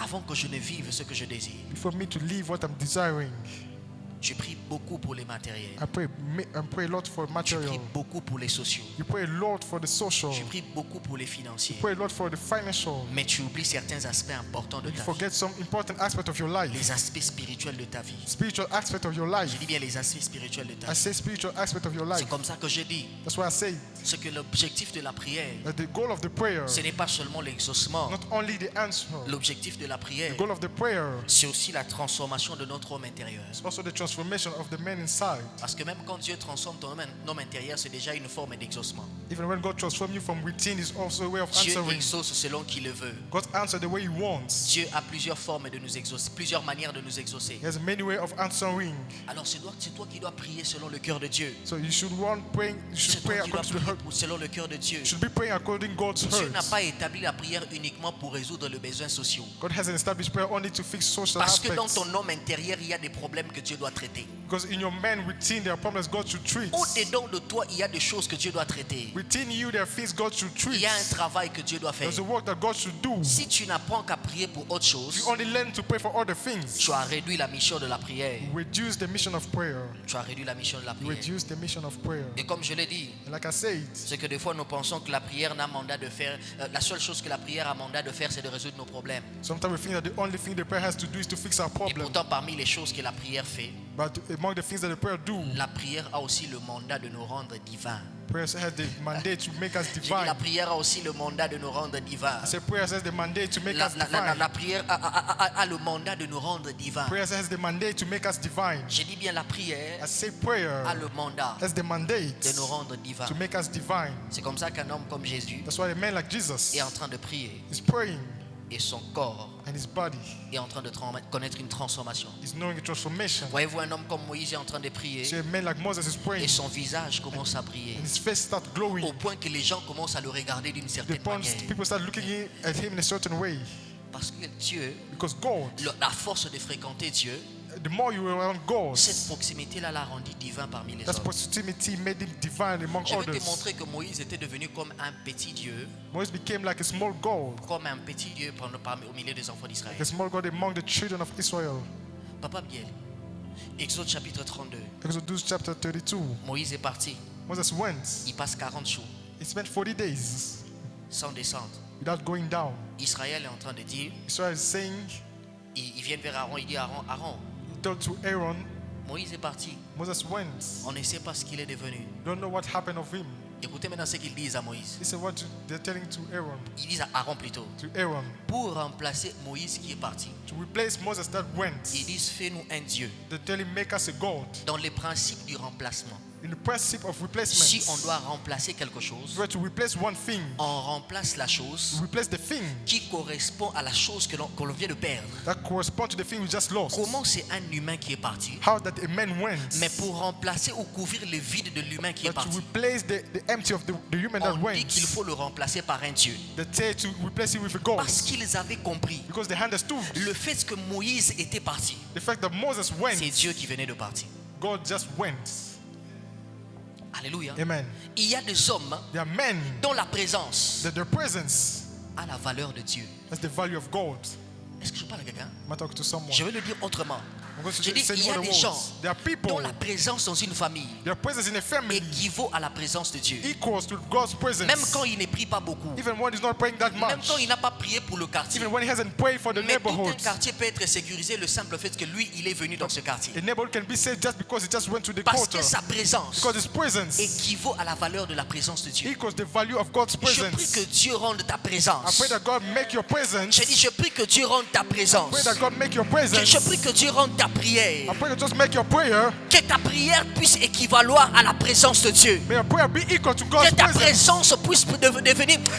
avant que je ne vive ce que je désire? before me to live what I'm desiring? Je prie beaucoup pour les matériels. I pray a lot for Je material. prie beaucoup pour les sociaux. You pray a lot for the social. Je prie beaucoup pour les financiers. You pray a lot for the financial. Mais tu oublies certains aspects importants de You ta vie. forget some important aspect of your life. Les aspects spirituels de ta vie. Spiritual aspect of your life. Je dis bien les aspects spirituels de ta I vie. say spiritual aspect of your life. C'est comme ça que je dis. That's why I say Ce que l'objectif de la prière, that the goal of the prayer, ce n'est pas seulement l'exaucement. not only the answer, L'objectif de la prière, the goal of the prayer c'est aussi la transformation de notre homme intérieur. is also the transformation of the man inside. Parce que même quand Dieu transforme ton homme intérieur, c'est déjà une forme d'exaucement. Even when God transforms you from within, is also a way of Dieu answering. exauce selon qu'il le veut. God answers the way He wants. Dieu a plusieurs formes de nous exaucer, plusieurs manières de nous exaucer. He has many ways of answering. Alors c'est toi qui dois prier selon le cœur de Dieu. So you should praying. You C'est should toi pray qui dois according to the prier heart. selon le cœur de Dieu. You should be praying according God's Dieu n'a heart. pas établi la prière uniquement pour résoudre les besoins sociaux. God hasn't established prayer only to fix social Parce que dans aspects. ton homme intérieur, il y a des problèmes que Dieu doit traiter. Because in your man within, there are problems God should treat. Au-dedans de toi, il y a des choses que Dieu doit traiter. Within you, there are things God should Il treat. y a un travail que Dieu doit faire. There's a work that God should do. Si tu n'apprends qu'à prier pour autre If chose, you only learn to pray for other things, tu as réduit la mission de la prière. you reduce the mission of prayer. Tu as réduit la mission de la You prière. reduce the mission of prayer. Et comme je l'ai dit, And like I said, c'est que des fois nous pensons que la prière n'a mandat de faire. La seule chose que la prière a mandat de faire, c'est de résoudre nos problèmes. sometimes we think that the only thing the prayer has to do is to fix our Et problem. pourtant, parmi les choses que la prière fait, But among the things that the prayer do, la prière a aussi le mandat de nous rendre divins. prayer has the mandate to make us J'ai dit, divine. la prière a aussi le mandat de nous rendre divins. I say prayer has the mandate to make La, us la- la- divine. la prière a le mandat de nous rendre divins. Prayer has the mandate to make us divine. J'ai dit bien la prière I say prayer a le mandat has the mandate de nous rendre divins. to make us divine. C'est comme ça qu'un homme comme Jésus That's why a man like Jesus est en train de prier is praying et son corps and his body est en train de connaître une transformation. is knowing a transformation. Voyez-vous un homme comme Moïse est en train de prier So a man like Moses is praying et son visage commence à briller and his face starts glowing. au point que les gens commencent à le regarder d'une The certaine point manière. people start looking at him in a certain way. Parce que Dieu, Because God, la force de fréquenter Dieu, the more you are around God, cette proximité-là l'a rendu divin parmi les that hommes. proximity made him divine among Je vais te others. montrer que Moïse était devenu comme un petit Dieu, Moses became like a small God, comme un petit Dieu au milieu des enfants d'Israël. a small God among the children of Israel. Papa Biel, Exode chapitre 32, Exodus chapter 32. Moïse est parti, Moses went. il passe 40 jours He spent 40 days sans descendre. without going down. Israël est en train de dire, Israel is saying, ils viennent vers Aaron, il dit Aaron, he told to Aaron, Moïse est parti, Moses went. on ne sait pas ce qu'il est devenu. Don't know what happened of him. Écoutez maintenant ce qu'ils disent à Moïse. He said what they're telling to Aaron. Ils disent à Aaron plutôt, To Aaron. pour remplacer Moïse qui est parti. To replace Moses that went. Ils disent, fais-nous un Dieu. They tell him, make us a God. Dans les principes du remplacement, In the principle of replacement, si on doit remplacer quelque chose, if we were to replace one thing, on remplace la chose replace the thing qui correspond à la chose que l'on vient de perdre. that corresponds to the thing we just lost. Comment c'est un humain qui est parti, How that a man went, mais pour remplacer ou couvrir le vide de l'humain qui est but to parti, replace the empty of the human that on went, dit qu'il faut le remplacer par un Dieu. they say to replace it with a God. Parce qu'ils avaient compris Because they understood le fait que Moïse était parti, the fact that Moses went, c'est Dieu qui venait de partir. God just went. Alléluia. Amen. Il y a des hommes There are men dont la présence that their presence a la valeur de Dieu. has the value of God. Est-ce que je parle à quelqu'un? Am I talking to someone? Je vais le dire autrement. I'm going to Je dis, say il y in a other des words. gens There are people, dont la présence dans une famille their presence in a family équivaut à la présence de Dieu. equals to God's presence. Même quand il ne prie pas beaucoup. Even when he's not praying that Même much. quand il n'a pas prié pour le quartier. Even when he hasn't prayed for the Mais tout un neighborhood. quartier peut être sécurisé le simple fait que lui, il est venu dans ce quartier. A neighborhood can be saved just because he just went to the Parce quarter. que sa présence Because his presence équivaut à la valeur de la présence de Dieu. equals the value of God's Je prie presence. que Dieu rende ta I présence. pray that God make your presence. Je dis, je prie que Dieu rende ta présence. Pray that God make your presence. Je prie que Dieu rende ta prière. I pray that just make your prayer. Que ta prière puisse équivaloir à la présence de Dieu. May your prayer be equal to God's Que ta presence. présence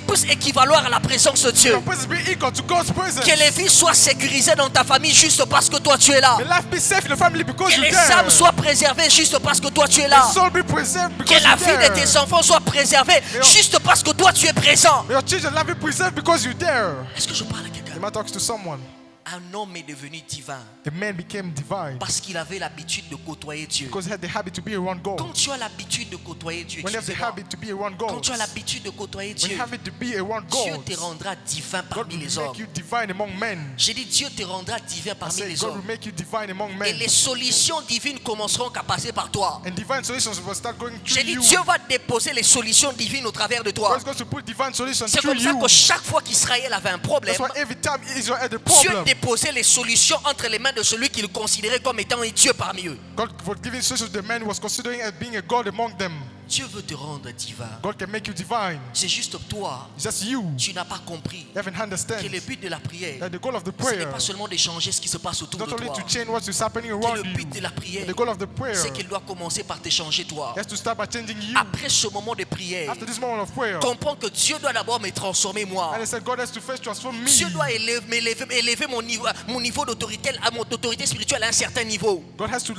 puisse équivaloir à la présence de Dieu. Your presence be equal to God's presence. Que les vies soient sécurisées dans ta famille juste parce que toi tu es là. May life be safe in the family because Que you're les there. âmes soient préservées juste parce que toi tu es May là. soul be preserved Que because la you're vie de there. tes enfants soit préservée juste parce que toi tu es présent. May your children life be preserved because you're there. Est-ce que je parle à quelqu'un? Am I talking to someone? Un homme est devenu divin A man became divine parce qu'il avait l'habitude de côtoyer Dieu. because he had the habit to be around God. Quand tu as l'habitude de côtoyer Dieu, When you have the excusez-moi, habit to be around quand God, tu as l'habitude de côtoyer when you Dieu, have it to be around Dieu God, te rendra divin God parmi will les hommes. make you divine among men. J'ai dit Dieu te rendra divin I parmi say les God hommes. will make you divine among Et men. les solutions divines commenceront à passer par toi. And divine solutions will start going J'ai through dit you. Dieu va déposer les solutions divines au travers de toi. God's going to put divine solutions C'est through comme ça you. que chaque fois qu'Israël avait un problème, That's why every time Israel had a Dieu problem, déposait les solutions entre les mains de celui qu'il considérait comme étant un Dieu parmi eux. God was giving solutions to the man who was considering as being a God among them. Dieu veut te rendre divin. God can make you divine. C'est juste toi, It's just you. tu n'as pas compris You haven't que understand le but de la prière, that the goal of the ce n'est prayer pas seulement de changer ce qui se passe autour not de only toi. to change what is happening Que around le you. but de la prière, The goal of the prayer c'est qu'il doit commencer par te changer toi. has to start by changing you. Après ce moment de prière, After this moment of prayer, comprends que Dieu doit d'abord me transformer moi. and I said God has to first transform me. Dieu doit élever mon niveau d'autorité, mon autorité spirituelle à un certain niveau. God has to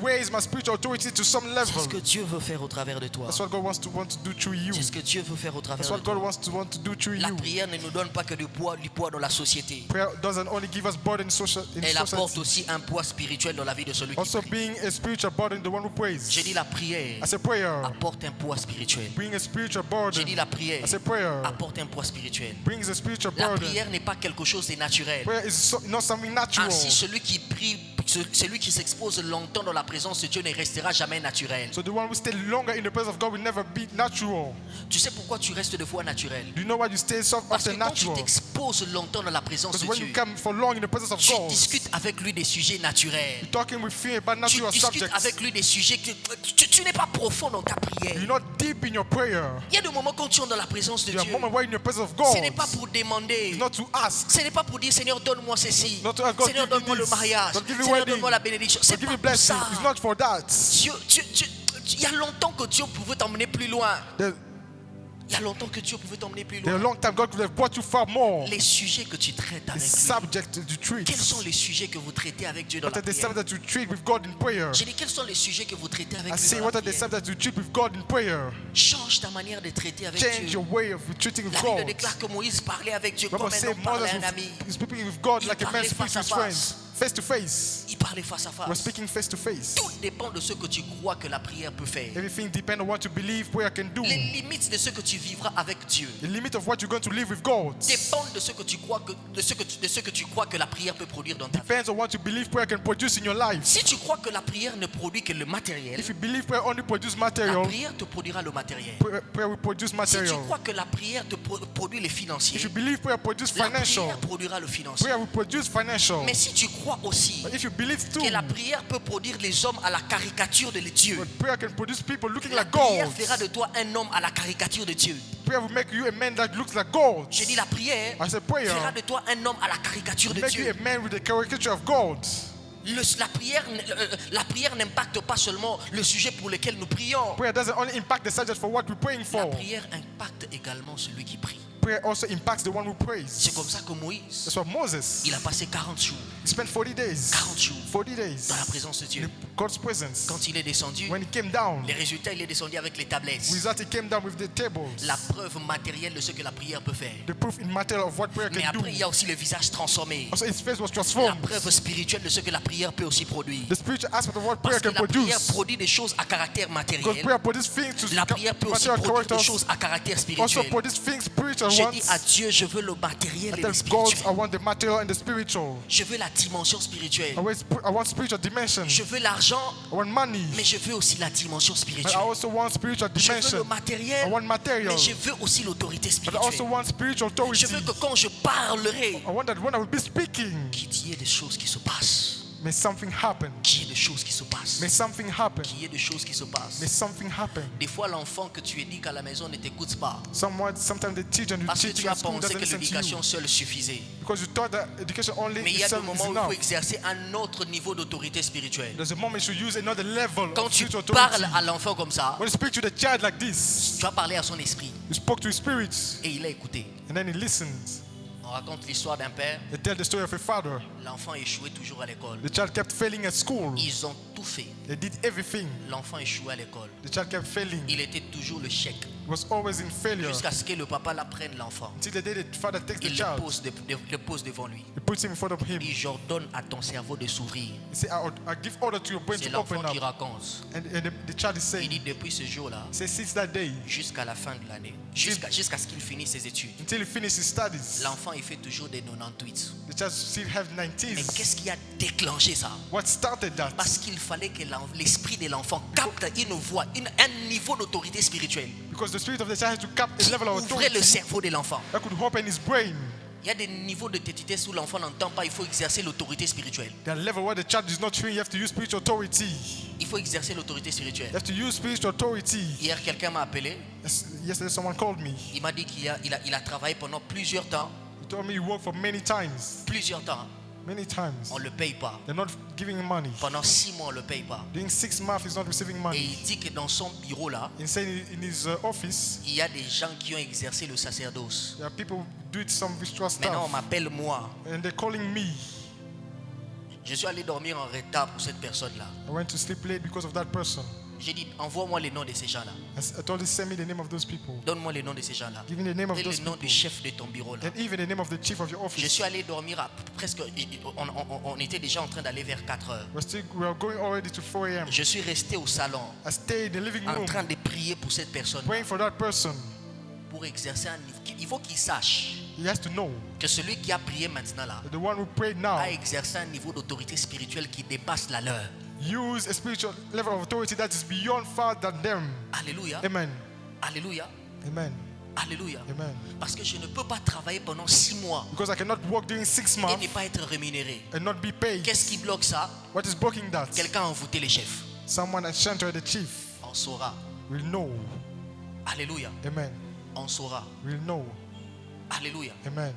raise my spiritual authority to some C'est ce level. que Dieu veut faire au travers de toi. That's what God want to do through you. C'est ce que Dieu veut faire au travers That's de what God toi. want to do through La you. prière ne nous donne pas que du poids dans la société. Prayer doesn't only give us burden in Elle apporte society. aussi un poids spirituel dans la vie de celui qui Also prie. being a spiritual burden, the one who prays. J'ai dit la prière I say prayer apporte un poids spirituel. bring a spiritual J'ai burden. dit la prière I say prayer apporte un poids spirituel. brings a spiritual La burden. prière n'est pas quelque chose de naturel. Prayer is not something natural. Ainsi, celui qui prie, celui qui s'expose longtemps dans la présence de Dieu ne restera jamais naturel. So the one who stay longer in the presence of God will never be natural. Tu sais pourquoi tu restes de foi naturel? Do you know why you stay soft Parce after que quand tu natural? t'exposes longtemps dans la présence Because de when you Dieu, come for long in the presence of tu God, discutes avec lui des sujets naturels. you're talking with him about Tu natural discutes subjects. avec lui des sujets que tu n'es pas profond dans ta prière. You're not deep in your prayer. Il y a des moments quand tu es dans la présence de There are Dieu. moments where in the presence of God, Ce n'est pas pour demander. it's not to ask, Ce n'est pas pour dire Seigneur donne-moi ceci. not to ask God, Seigneur give me donne-moi le this, mariage. God, give me Seigneur wedding, donne-moi la bénédiction. C'est God, give pas me pour blessing. ça. It's not for that. Il y a longtemps que Dieu pouvait t'emmener plus loin. There Il y a longtemps que Dieu pouvait t'emmener plus a loin. long time God could have brought you far more. Les sujets que tu traites The avec lui. subject to treat. Quels sont les sujets que vous traitez avec Dieu dans What la are the prière? subjects that you treat with God in prayer? J'ai dit quels sont les sujets que vous traitez avec I lui say, dans what la are the prière? subjects that you treat with God in prayer? Change ta manière de traiter avec Change Dieu. your way of treating with La Bible God. déclare que Moïse parlait avec Dieu Bible comme un say homme parlait Moses à un ami. was speaking with God Il like a man parlait speaks face à with his friends, face to face. Il parlait face à He was face. speaking face to face. Tout dépend de ce que tu crois que la prière peut faire. Everything depends on what you believe prayer can do. Les limites de ce que tu vivras avec Dieu The limit of what you're going to live with God dépendent de ce que tu crois que la prière peut produire dans ta vie. depends on what you believe prayer can produce in your life. Si tu crois que la prière ne produit que le matériel, If you believe prayer only produces la material, prière te produira le matériel. prayer will produce Si tu material. crois que la prière te produit les If financiers, you believe prayer produces la financial, prière produira le financier. prayer will produce financial. Mais si tu crois aussi But if you believe too, que la prière peut produire les hommes à la caricature de Dieu, but prayer can produce people looking la like prière God. fera de toi un homme à la caricature de Dieu. Prayer will make you a man that looks like God. Je dis la prière I said prayer fera de toi un homme à la caricature de make you Dieu. a man with the caricature of God. La prière n'impacte pas seulement le sujet pour lequel nous prions. Prayer doesn't only impact the subject for what we're praying La for. prière impacte également celui qui prie. prayer also impacts the one who prays. C'est comme ça que Moïse, That's why Moses, il a passé 40 jours, he spent 40 days, 40 jours 40 days dans la présence de in Dieu. God's presence. Quand il est descendu, When he came down, les résultats, il est descendu avec les tablettes. result he came down with the tables, La preuve matérielle de ce que la prière peut faire. the proof in matter of what prayer Mais can do. après, il y a aussi le visage transformé. Also, his face was La transformed. preuve spirituelle de ce que la prière peut aussi produire. The spiritual aspect of what prayer Parce que can la prière produce. produit des choses à caractère Because matériel. prayer produces things to La prière peut aussi material produire des characters. choses à caractère Also spirituel. produce things spiritual J'ai ones. dit à Dieu, je veux le matériel et Tell le God I spirituel. want the material and the spiritual. Je veux la dimension spirituelle. I want spiritual dimension. Je veux l'argent, I want money. mais je veux aussi la dimension But I spirituelle. also want spiritual Je veux le dimension. I matériel, want material. mais je veux aussi l'autorité But I also spirituelle. want spiritual authority. Je veux que quand je parlerai, I want that when I will be speaking, qu'il y ait des choses qui se passent. may something happen. Qu'il y ait des choses qui se passent. May something happen. Qu'il y ait des choses qui se passent. May something happen. Des fois, l'enfant que tu éduques à la maison ne t'écoute pas. Sometimes the teacher and the Parce que teaching tu as at school pensé doesn't que listen to you. l'éducation seule suffisait. Because you thought that education only Mais il y a is des moments où il enough. faut exercer un autre niveau d'autorité spirituelle. There's a moment you should use another level Quand of tu spiritual parles authority. à l'enfant comme ça, When you speak to the child like this, tu as parlé à son esprit you spoke to his spirit et il a écouté. and then he listens. On raconte l'histoire d'un père. They tell the story of a father. L'enfant échouait toujours à l'école. The child kept failing at school. Ils ont tout fait. They did everything. L'enfant échouait à l'école. The child kept failing. Il était toujours le chèque. He was always in failure. Jusqu'à ce que le papa l'apprenne l'enfant. Until the day the father takes the Il child, le pose devant lui. he puts him in front of him. Il dit, j'ordonne à ton cerveau de s'ouvrir. He says, I give order to your brain C'est to open l'enfant qui up. raconte. And the child is Il saying, dit, depuis ce jour-là, he says, since that day, jusqu'à la fin de l'année, jusqu'à ce qu'il finisse ses études, until he finishes his studies, l'enfant il fait toujours des 98. the child still have Mais 90s. qu'est-ce qui a déclenché ça? What started that? Parce qu'il fallait que l'esprit de l'enfant capte une voix, un niveau d'autorité spirituelle Because the spirit of the child has to cap a qui level of ouvrait le authority cerveau de l'enfant. that could open his brain. Il y a des niveaux de tétitesse où l'enfant n'entend pas, il faut exercer l'autorité spirituelle. That level where the child is not hearing, you have to use spiritual authority. Il faut exercer l'autorité You spirituelle. have to use spiritual authority. Hier, quelqu'un m'a appelé. Yesterday, someone called me. Il m'a dit qu'il a travaillé pendant plusieurs temps. He told me he worked for many times. Plusieurs temps. Many times. On ne le paye pas. They're not giving him money. Pendant 6 mois, on ne le paye pas. During 6 months, he's not receiving Et money. il dit que dans son bureau là, Inside in his office, il y a des gens qui ont exercé le sacerdoce. there are people who do some ritual Maintenant, on stuff. m'appelle moi. And they're calling me. Je suis allé dormir en retard pour cette personne-là. I went to sleep late because of that person. J'ai dit, envoie-moi les noms de ces gens-là. I told him, send me the name of those people. Donne-moi les noms de ces gens-là. Give me the name of Et those le nom people. du chef de ton bureau là. And even the name of the chief of your Je office. suis allé dormir à presque. On était déjà en train d'aller vers 4 heures. We are going already to 4 a.m. Je suis resté au salon I stayed in the living en room train de prier pour cette personne praying for that person. pour exercer un niveau. Il faut qu'il sache He has to know que celui qui a prié maintenant là that the one who prayed now a exercé un niveau d'autorité spirituelle qui dépasse la leur. use a spiritual level of authority that is beyond far than them. Alléluia. Amen. Alléluia. Amen. Alléluia. Amen. Parce que je ne peux pas travailler pendant 6 mois Because I cannot work during 6 et months ne pas être rémunéré. and not be paid. Qu'est-ce qui bloque ça? What is blocking that? Quelqu'un a envoûté les chefs. Someone enchanted the chief On saura. will know. Alléluia. Amen. On saura. Will know. Alléluia. Amen.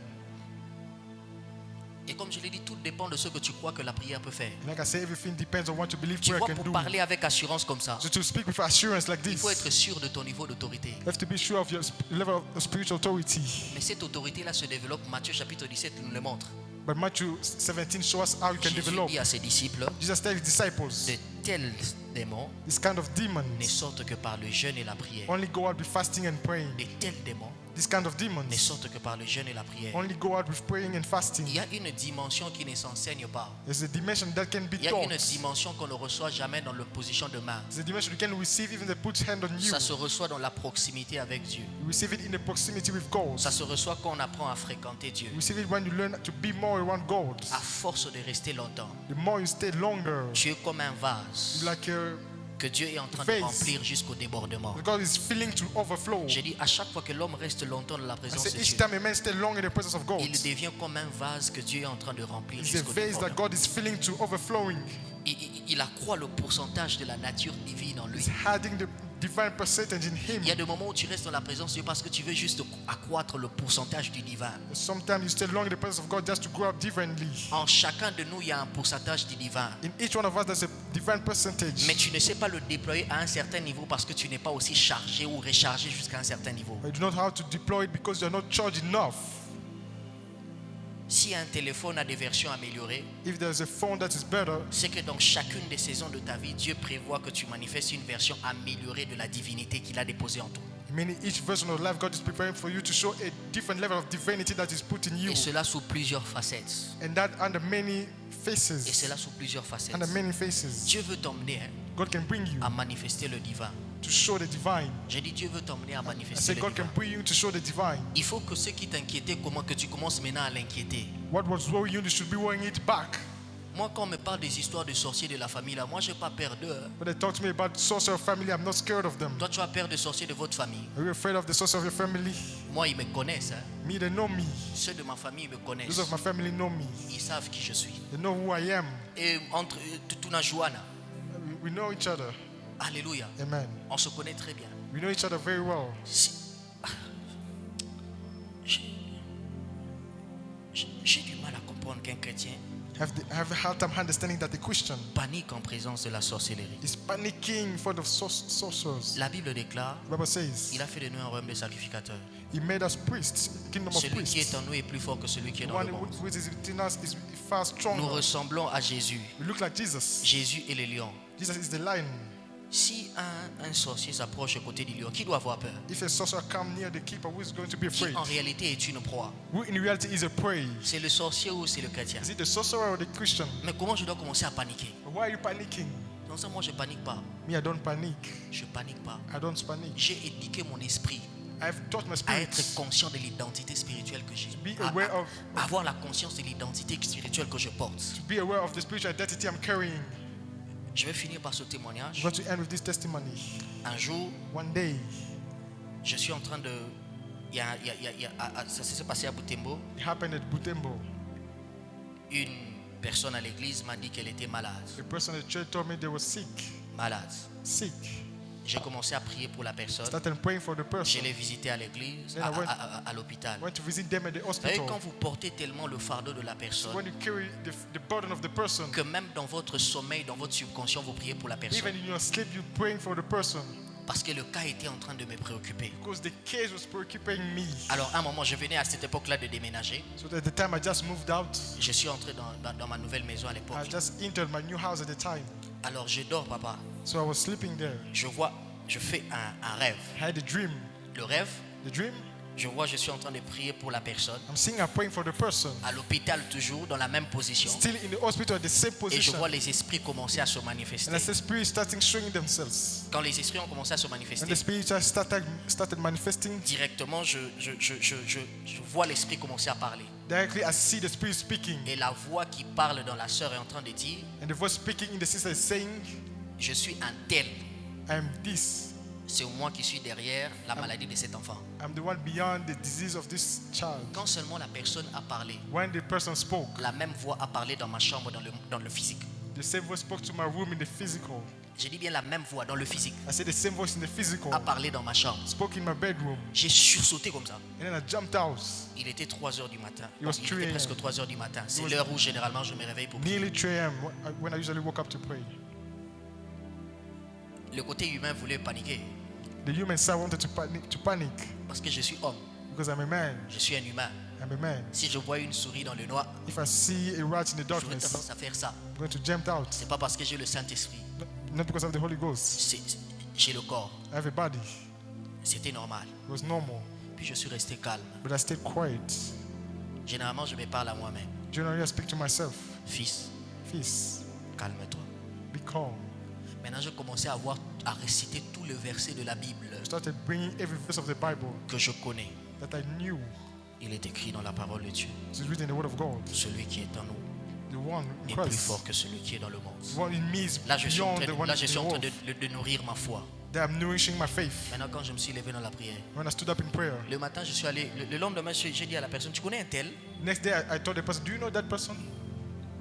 Et comme je l'ai dit, tout dépend de ce que tu crois que la prière peut faire. Like I say, everything depends on what you believe Tu prayer vois, can pour do. parler avec assurance comme ça, So to speak with assurance like il this, faut être sûr de ton niveau d'autorité. you have to be sure of your level of spiritual authority. Mais cette autorité-là se développe. Matthieu chapitre 17 nous le montre. But Matthew 17 shows us how you can Jésus develop. dit à ses disciples, Jesus tells his disciples, de tels démons this kind of ne demons sortent que par le jeûne et la prière. only go out with fasting and praying. De tels démons This kind of ne demons sortent que par le jeûne et la prière. only go out with praying and fasting. Il y a une dimension qui ne s'enseigne pas. There's a dimension that can be Il y a taught. une dimension qu'on ne reçoit jamais dans la position de main. There's a dimension you can receive even they put hand on you. Ça se reçoit dans la proximité avec Dieu. You receive it in the proximity with God. Ça se reçoit quand on apprend à fréquenter Dieu. You receive it when you learn to be more around God. À force de rester longtemps, The more you stay longer, tu es comme un vase like que Dieu est en train de vase. remplir jusqu'au débordement. God is filling to overflow. J'ai dit, à chaque fois que l'homme reste longtemps dans la I présence say de each Dieu, time a man stay long in the presence of God, il devient comme un vase que Dieu est en train de remplir it's a jusqu'au vase that débordement. God is filling to overflowing. Il accroît le pourcentage de la nature divine en lui. He's adding divine percentage in Him. Il y a des moments où tu restes dans la présence de Dieu parce que tu veux juste accroître le pourcentage du divin. Sometimes you stay long in the presence of God just to grow up divinely. En chacun de nous, il y a un pourcentage du divin. In each one of us, there's a divine percentage. Mais tu ne sais pas le déployer à un certain niveau parce que tu n'es pas aussi chargé ou rechargé jusqu'à un certain niveau. But you don't know how to deploy it because you're not charged enough. Si un téléphone a des versions améliorées, If there's a phone that is better, c'est que dans chacune des saisons de ta vie, Dieu prévoit que tu manifestes une version améliorée de la divinité qu'il a déposée en toi. meaning each version of life, God is preparing for you to show a different level of divinity that is put in you. Et cela sous plusieurs facettes. And that under many faces. Et cela sous plusieurs facettes. Under many faces. Dieu veut t'emmener God can bring you à manifester le divin. to show the divine. J'ai dit Dieu veut t'emmener à I manifester say le God divin. can bring you to show the divine. Il faut que ce qui t'inquiétait, comment que tu commences maintenant à l'inquiéter. What was worrying you, you should be worrying it back. Moi, quand on me parle des histoires de sorciers de la famille, là, moi, je n'ai pas peur d'eux. When they talk to me about sorcerer family, I'm not scared of them. Toi, tu as peur des sorciers de votre famille. Are you afraid of the sorcerer of your family? Moi, ils me connaissent. Hein. Me, they know me. Ceux de ma famille me Those connaissent. of my family know me. Ils savent qui je suis. They know who I am. Et entre Tutuna Joana, We know each other. alléluia, Amen. on se connaît très bien. We know each other very well. J'ai du mal à comprendre qu'un chrétien I have a hard time understanding that the Christian panique en présence de la sorcellerie. is panicking in front of sorcerers. La Bible déclare, The Bible says il a fait de nous un royaume de sacrificateurs. He made us priests, kingdom of Celui qui priests. est en nous est plus fort que celui qui est The dans one le monde. who is within us is far Nous stronger. ressemblons à Jésus. We look like Jesus. Jésus est le lion. Jesus is the lion. Si un sorcier s'approche aux côtés du lion, qui doit avoir peur? If a sorcerer come near the keeper, who is going to be Qui afraid? en réalité est une proie? Who in reality is a prey? C'est le sorcier ou c'est le chrétien? Is it the sorcerer or the Christian? Mais comment je dois commencer à paniquer? Why are you panicking? Non, ça, moi je panique pas. Me, I don't panic. Je panique pas. I don't panic. J'ai éduqué mon esprit I've taught my à spirit être conscient de l'identité spirituelle que j'ai. Be aware of- À avoir la conscience de l'identité spirituelle que je porte. to be aware of the spiritual identity I'm carrying. Je vais finir par ce témoignage. I'm going to end with this testimony. Un jour, One day, je suis en train de... Ça s'est passé à Butembo. it happened at Butembo. Une personne à l'église m'a dit qu'elle était malade. A person at the church told me they were sick. Malade. Sick. J'ai commencé à prier pour la personne. Started praying for the Je person. l'ai visité à l'église, Then I went- à l'hôpital. Went to visit them at the Vous savez, quand hospital. vous portez tellement le fardeau de la personne, When you carry the burden of the person, que même dans votre sommeil, dans votre subconscient, vous priez pour la even personne. in your sleep, you're praying for the person Parce que le cas était en train de me préoccuper. because the case was preoccupying me. Alors, à un moment, je venais à cette époque-là de déménager. So at the time I just moved out, Je suis entré dans ma nouvelle maison à l'époque. I just entered my new house at the time. Alors, je dors, papa. So I was sleeping there. Je fais un rêve. I had a dream. Le rêve, The dream, je suis en train de prier pour la personne. I'm seeing her praying for the person. À l'hôpital, toujours, dans la même position. Still in the hospital at the same Et je position. vois les esprits commencer à se And manifester. I see spirits starting showing themselves. Quand les esprits ont commencé à se And manifester, the spirits just started manifesting. directement, je vois l'esprit commencer à parler. Directly I see the spirit speaking. Et la voix qui parle dans la sœur est en train de dire, And the voice speaking in the sister is saying, je suis un tel. I am this. C'est moi qui suis derrière la maladie de cet enfant. I'm the one beyond the disease of this child. Quand seulement la personne a parlé, When the person spoke, la même voix a parlé dans ma chambre, dans le physique. the same voice spoke to my room in the physical. Je dis bien la même voix dans le physique. I said the same voice in the physical A parlé dans ma chambre. spoke in my bedroom. J'ai sursauté comme ça. And then I jumped out. Il était 3 heures du matin. It was Il 3 était a.m. presque 3 heures du matin. C'est was- l'heure où généralement je me réveille pour prier. Nearly 3 a.m. when I usually woke up to pray. Le côté humain voulait paniquer. The human side wanted to panic Parce que je suis homme. because I'm a man. Je suis un humain. I'm a man. Si je vois une souris dans le noir, If I see a rat in the j'aurais darkness, tendance à faire ça. I'm going to jump out. C'est pas parce que j'ai le Saint-Esprit. Not because of the Holy Ghost. J'ai le corps. I have a body. C'était normal. It was normal. Puis je suis resté calme. But I stayed quiet. Généralement, je me parle à moi-même. Generally, I speak to myself. Fils, Peace. calme-toi. Be calm. Maintenant, je commençais à réciter tous les versets de la Bible I started bringing every verse of the Bible que je connais. that I knew. Il est écrit dans la parole de Dieu. It is written in the Word of God. Celui qui est en nous The one in est plus Christ. fort que celui qui est dans le monde. The one in me is Là, je suis en beyond train, the one là, in je suis the en train world. de nourrir ma foi. That I'm nourishing my faith. Maintenant, quand je me suis levé dans la prière, When I stood up in prayer, le matin, je suis allé. Le lendemain, j'ai dit à la personne, tu connais un tel? next day I told the person, do you know that person?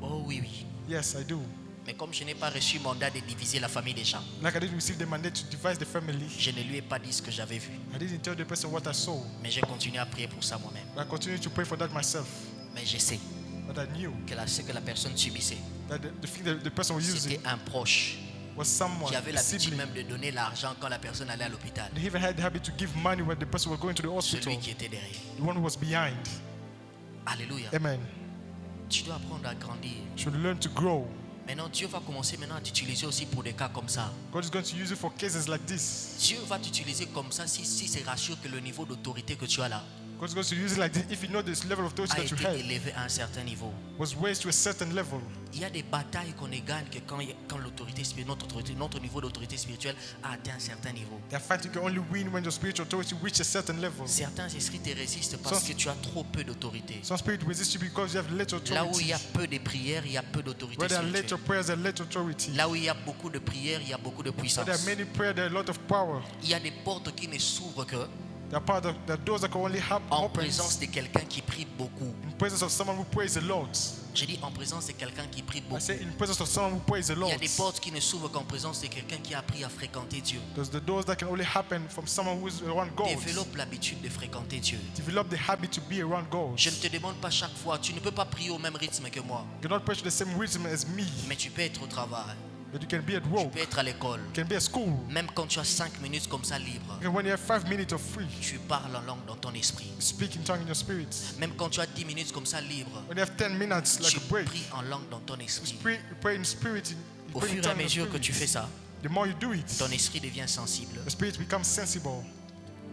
Oh oui, oui. Yes, I do. Mais comme je n'ai pas reçu mandat de diviser la famille des gens, Like I didn't receive the mandate to divide the family. je ne lui ai pas dit ce que j'avais vu. I didn't tell the person what I saw. Mais j'ai continué à prier pour ça moi-même. But I continued to pray for that myself. Mais je sais But I knew que ce que la personne subissait, that the thing that the person was using c'était un proche was someone, qui avait a l'habitude sibling. même de donner l'argent quand la personne allait à l'hôpital. They even had the habit to give money when the person was going to the hospital. Celui qui était derrière. The one who was behind. Alléluia. Amen. Tu dois apprendre à grandir. Should learn to grow. Maintenant, Dieu va commencer maintenant à t'utiliser aussi pour des cas comme ça. God is going to use you for cases like this. Dieu va t'utiliser comme ça si c'est rassuré que le niveau d'autorité que tu as là God is going to use it like this if you know this level of authority a that you été have élevé à un certain niveau. was raised to a certain level. Il y a des batailles qu'on ne gagne que quand l'autorité, notre niveau d'autorité spirituelle a atteint un certain niveau. There are fights you can only win when your spiritual authority reaches a certain level. Certains esprits te résistent parce que tu as trop peu d'autorité. Some spirit resist you because you have little Là où il y authority. a peu de prières, il y a peu d'autorité Where there are little spirituelle. prayers, there are little authority. Là où il y a beaucoup de prières, il y a beaucoup de Where puissance. there are many prayers, there are a lot of power. Il y a des portes qui ne s'ouvrent que There are doors that can only happen en présence de quelqu'un qui prie beaucoup. in presence of someone who prays a lot. Je dis en présence de quelqu'un qui prie I beaucoup. say in presence of someone who prays a Il lot. y a des portes qui ne s'ouvrent qu'en présence de quelqu'un qui a appris à fréquenter Dieu. There's the doors that can only happen from someone who is around God. Développe l'habitude de fréquenter Dieu. Develop the habit to be around God. Je ne te demande pas chaque fois, tu ne peux pas prier au même rythme que moi, You cannot pray to the same rhythm as me, mais tu peux être au travail, but you can be at tu work, peux être à l'école. you can be at school. Même quand tu as 5 minutes comme ça libre, And when you have 5 minutes of free, tu parles en langue dans ton esprit. you speak in tongue in your spirit. Même quand tu as 10 minutes comme ça libre, When you have 10 minutes like tu a break, pries en langue dans ton you esprit. pray in spirit. You Au pray in fur et à tongue in mesure your que tu fais spirit. ça, The more you do it, ton esprit devient sensible. your spirit becomes sensible.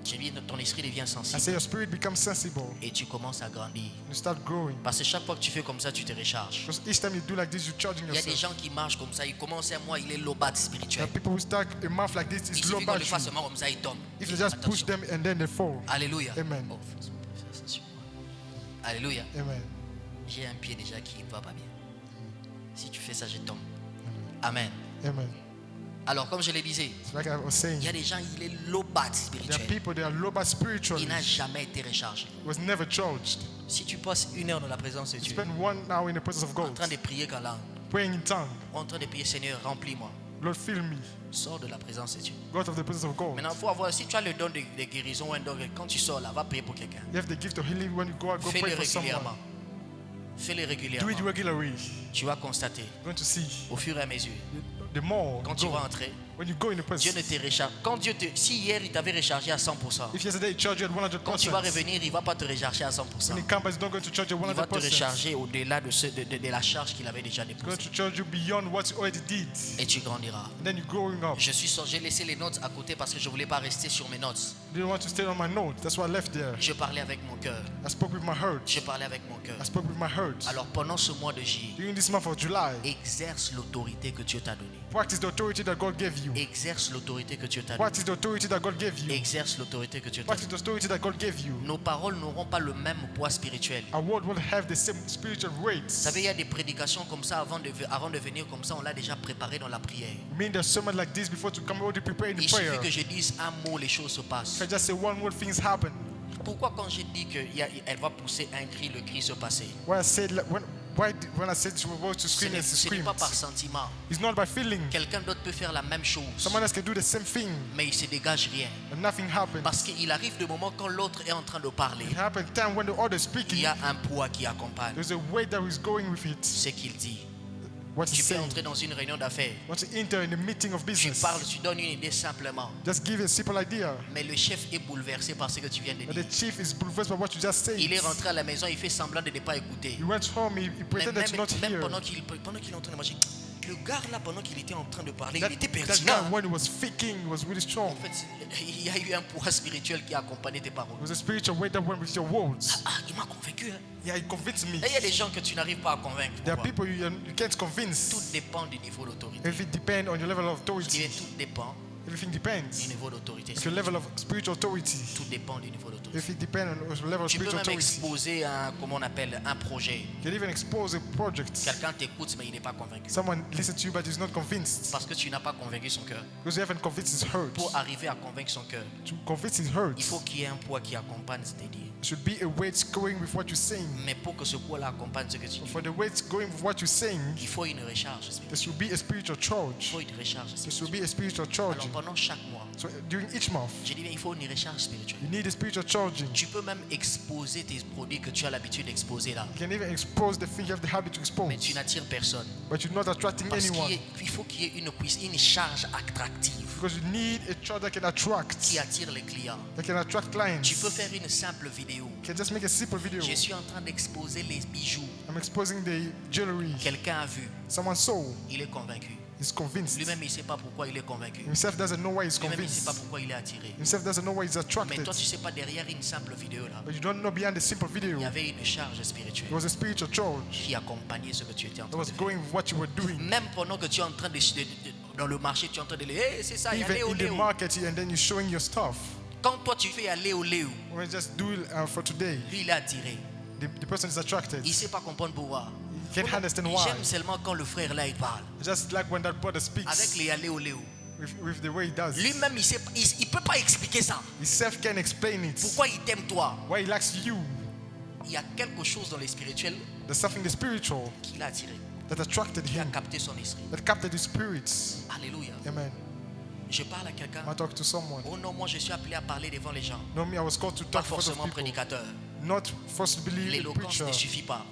J'ai dit, ton esprit devient I say sensible your spirit becomes sensible. et tu commences à grandir. You start growing. Parce que chaque fois que tu fais comme ça, tu te recharges. Because each time you do like this, you're charging Il y a des yourself. gens qui marchent comme ça, ils commencent à moi, il est low bat There spirituel. are people who start a mouth like this, Il it's low suffit qu'on le battery. fasse seulement comme ça, ils tombent. If they just push Attention. them and then they fall. Alléluia. Amen. Oh, ça, c'est sur moi. Alléluia. Amen. J'ai un pied déjà qui ne va pas bien. Si tu fais ça, je tombe. Amen. Amen. Alors, comme je le disais, So like I was saying, il y a des gens, il est low bat there are spirituel. people that are low bat spiritually. Il n'a jamais été rechargé. Was never charged. Si tu passes 1 heure dans la présence de Dieu, Spend 1 hour in the presence of en God, train de prier qu'en langue, praying in tongue. en train de prier, Seigneur, remplis-moi. Lord, fill me. Sors de la présence de Dieu. Go out of the presence of God. Maintenant, il faut avoir, si tu as le don de guérison ou un don, quand tu sors là, va prier pour quelqu'un. You have the gift of healing. When you go out, go Fais-le pray for régulièrement. someone. Fais-le Do régulièrement. it regularly. Tu vas constater, You're going to see au fur et à mesure, the more quand you tu go, vas entrer, when you go in the Dieu ne presence. te recharge. Quand Dieu te, si hier il t'avait rechargé à 100%, If yesterday he charged you at 100%, quand tu vas revenir, il ne va pas te recharger à 100%. when he comes back, he's not going to charge you Il va te 100%. recharger au-delà de la charge qu'il avait déjà He's déposée. going to charge you beyond what you already did. Et tu grandiras. And then you're growing up. J'ai laissé les notes à côté parce que je ne voulais pas rester sur mes notes. You didn't want to stay on my note. That's why I left there. Je parlais avec mon cœur. I spoke with my heart. Je parlais avec mon cœur. I spoke with my heart. Alors pendant ce mois de juillet, During this month of July, exerce l'autorité que Dieu t'a donnée. practice the authority that God gave you. Exerce l'autorité que Dieu t'a donnée. Practice the authority that God gave you. Exerce l'autorité que Dieu t'a Practice donnée. the authority that God gave you. Nos paroles n'auront pas le même poids spirituel. Our word will have the same spiritual Vous weights. savez, il y a des prédications comme ça avant de venir comme ça, on l'a déjà préparé dans la prière. I mean, there's sermon like this before to come already prepared in Il prayer. suffit que je dise un mot, les choses se passent. If I just say one word, things happen. Pourquoi quand j'ai dit qu'elle va pousser un cri, le cri se passait? When I said, when I said she was about to Ce scream, n'est and she ce n'est screamed. pas par sentiment. It's not by feeling. Quelqu'un d'autre peut faire la même chose, Someone else can do the same thing, mais il ne se dégage rien. and nothing happens. Parce qu'il arrive des moments quand l'autre est en train de parler. It happens time when the other is Il speaking. y a un poids qui accompagne There's a weight that is going with it. ce qu'il dit. What Tu he's peux saying. entrer dans une réunion d'affaires. Once you enter in a meeting of Tu business, parles, tu donnes une idée simplement. just give a simple idea. Mais le chef est bouleversé par ce que tu viens de But dire. the chief is bulversed by what you just said. Il est rentré à la maison, il fait semblant de ne pas écouter. He went home, he Mais pretended to not même hear. pendant qu'il est en train de manger, le gars là, pendant qu'il était en train de parler, That, il était that guy, pertinent. when he was speaking, was really strong. En fait, il y a eu un poids spirituel qui a accompagné tes paroles. It was a spiritual weight that went with your words. Ah, il m'a convaincu. Hein. Yeah, it convinced me. Et il y a des gens que tu n'arrives pas à convaincre. There are Pourquoi? people you can't Tout convince. dépend du niveau d'autorité. If it depends on your level of Je dirais, authority, tout dépend Everything du depends niveau d'autorité of your level spirituelle. of spiritual authority. Tout dépend du niveau d'autorité. If it depends on your level of Tu peux spiritual même authority, exposer comment on appelle, un projet. you can even expose a project. Quelqu'un t'écoute, mais il n'est pas convaincu. Someone listens to you but is not convinced Parce que tu n'as pas convaincu son cœur. because you haven't convinced his heart. Pour arriver à convaincre son cœur, To convince his heart, il faut qu'il y ait un poids qui accompagne ce que tu dis. there should be a weight going with what you're saying. Mais pour que ce poids-là accompagne ce que tu dis, For the weight going with what you're saying, il faut une recharge spirituelle. there should be a spiritual Il charge. faut une recharge There should spirituelle. be a spiritual Alors charging. pendant chaque mois, So during each month, je dis bien, il faut une recharge spirituelle. you need a spiritual charging. Tu peux même exposer tes produits que tu as l'habitude d'exposer là. You can even expose the thing you have the habit to Mais tu expose, n'attires personne. but you're not attracting Parce anyone qu'il faut qu'il y ait une charge attractive because you need a charge that can attract, qui attire les clients. that can attract clients. Tu peux faire une simple vidéo. You can just make a simple video. Je suis en train d'exposer les bijoux. I'm exposing the jewelry. Quelqu'un a vu, Someone saw, il est convaincu. is convinced. Lui-même, il ne sait pas pourquoi il est convaincu. Himself doesn't know why he's Lui-même, il ne sait pas convinced. pourquoi il est attiré. Himself doesn't know why he's Mais attracted. toi, tu ne sais pas, derrière une simple vidéo là, But you don't know beyond the simple video. il y avait une charge There spirituelle was a spiritual charge qui accompagnait ce que tu étais en that train was de faire. going with what you were doing. Même pendant que tu es en train dans le marché, tu es en train de dire, hey, c'est ça, il y a Even Léo in the Léo. market, and then you're showing your stuff. Quand toi, tu fais à Léo Léo, When you just do it for today, lui, il est attiré. the person is attracted. Il ne sait pas comprendre pourquoi. You can't understand why. J'aime seulement quand le frère là, il parle. Just like when that brother speaks Avec les Léo Léo. with the way he does. Lui-même, il ne peut pas expliquer ça. Himself can explain it. Pourquoi il t'aime toi? Why he likes you. Il y a quelque chose dans les spirituels There's something the spiritual qui l'a attiré, that attracted qui a him, capté son esprit. that captured his spirits. Alléluia. Amen. Je parle à quelqu'un. I talk to someone. Oh non, moi je suis appelé à parler devant les gens. No, me, I was called to Pas talk for the forcément people. prédicateur. Not forcibly a L'éloquence preacher. ne suffit pas.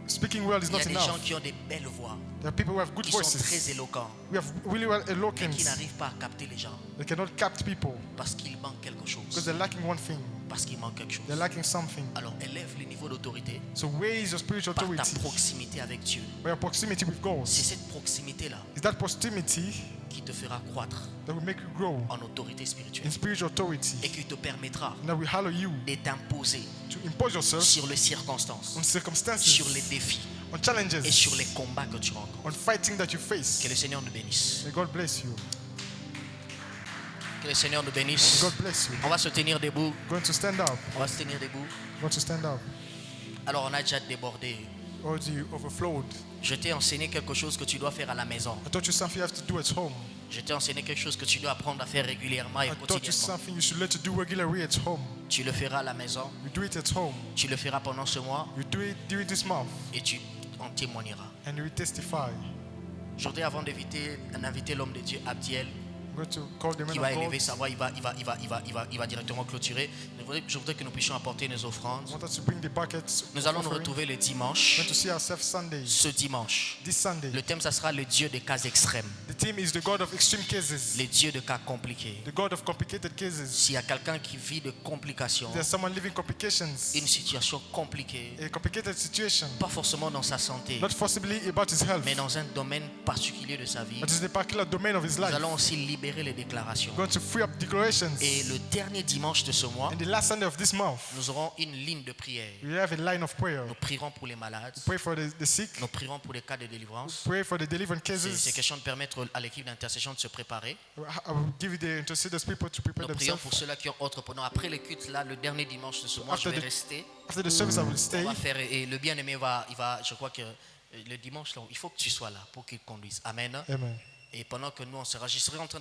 Speaking well is Il y a not des gens enough. qui ont des belles voix, There are people who have good qui sont très voices. éloquents, We have really well mais eloquence. qui n'arrivent pas à capter les gens They cannot capture people parce qu'il manque quelque because chose. they're lacking one thing. Parce qu'il manque quelque chose. They're lacking something. Alors élève le niveau d'autorité So raise your spiritual par ta authority proximité avec Dieu. by your proximity with God. C'est cette proximité-là It's that proximity qui te fera croître that will make you grow en autorité in spirituelle spiritual authority et qui te permettra and that will allow you de t'imposer to impose yourself sur les circonstances, on circumstances, sur les défis on et challenges, sur les combats que tu rencontres. on fighting that you face. Que le Seigneur nous bénisse. May God bless you. Que le Seigneur nous May bénisse. God bless you. On va se tenir debout. Going to stand up. On va se tenir debout. Going to stand up. Alors on a déjà débordé. Already overflowed. Je t'ai enseigné quelque chose que tu dois faire à la maison. I taught you something you have to do at home. Je t'ai enseigné quelque chose que tu dois apprendre à faire régulièrement et I taught you quotidiennement. something you should learn to do regularly at home. Tu le feras à la maison. You do it at home. Tu le feras pendant ce mois You do it during this month et tu en témoigneras. and you will testify. Aujourd'hui, avant d'inviter l'homme de Dieu, Abdiel, I'm going to call the qui man va of élever God. sa voix, il va directement clôturer. Je voudrais que nous puissions apporter nos I offrandes. want us to bring the buckets. Nous allons nous offering. retrouver le We're dimanche. going to see ourselves Sunday. Ce dimanche. This Sunday. Le thème, ça sera le Dieu des cas extrêmes. The theme is the God of extreme cases. Le Dieu de cas compliqués. The God of complicated cases. S'il y a quelqu'un qui vit de complications, There's someone living complications. une situation compliquée, A complicated situation. pas forcément dans sa santé, Not possibly about his health. mais dans un domaine particulier de sa vie, But it's the particular domain of his nous life. allons aussi libérer les déclarations. Going to free up declarations. Et le dernier dimanche de ce mois, And the last Sunday of this month, nous aurons une ligne de prière. we have a line of prayer. Nous prierons pour les malades, Pray for the sick. nous prierons pour les cas de délivrance. Pray for the deliverance C'est cases. question de permettre à l'équipe d'intercession de se préparer. I will give you the interceders people to prepare Nous prions themselves. pour ceux-là qui ont autre pendant. Après les cultes, là, le dernier dimanche de ce mois, je vais rester. After the service, I will On stay. va faire, et le bien-aimé je crois que le dimanche, là, il faut que tu sois là pour qu'il conduise. Amen. Amen. Et pendant que nous, on sera, je serai en train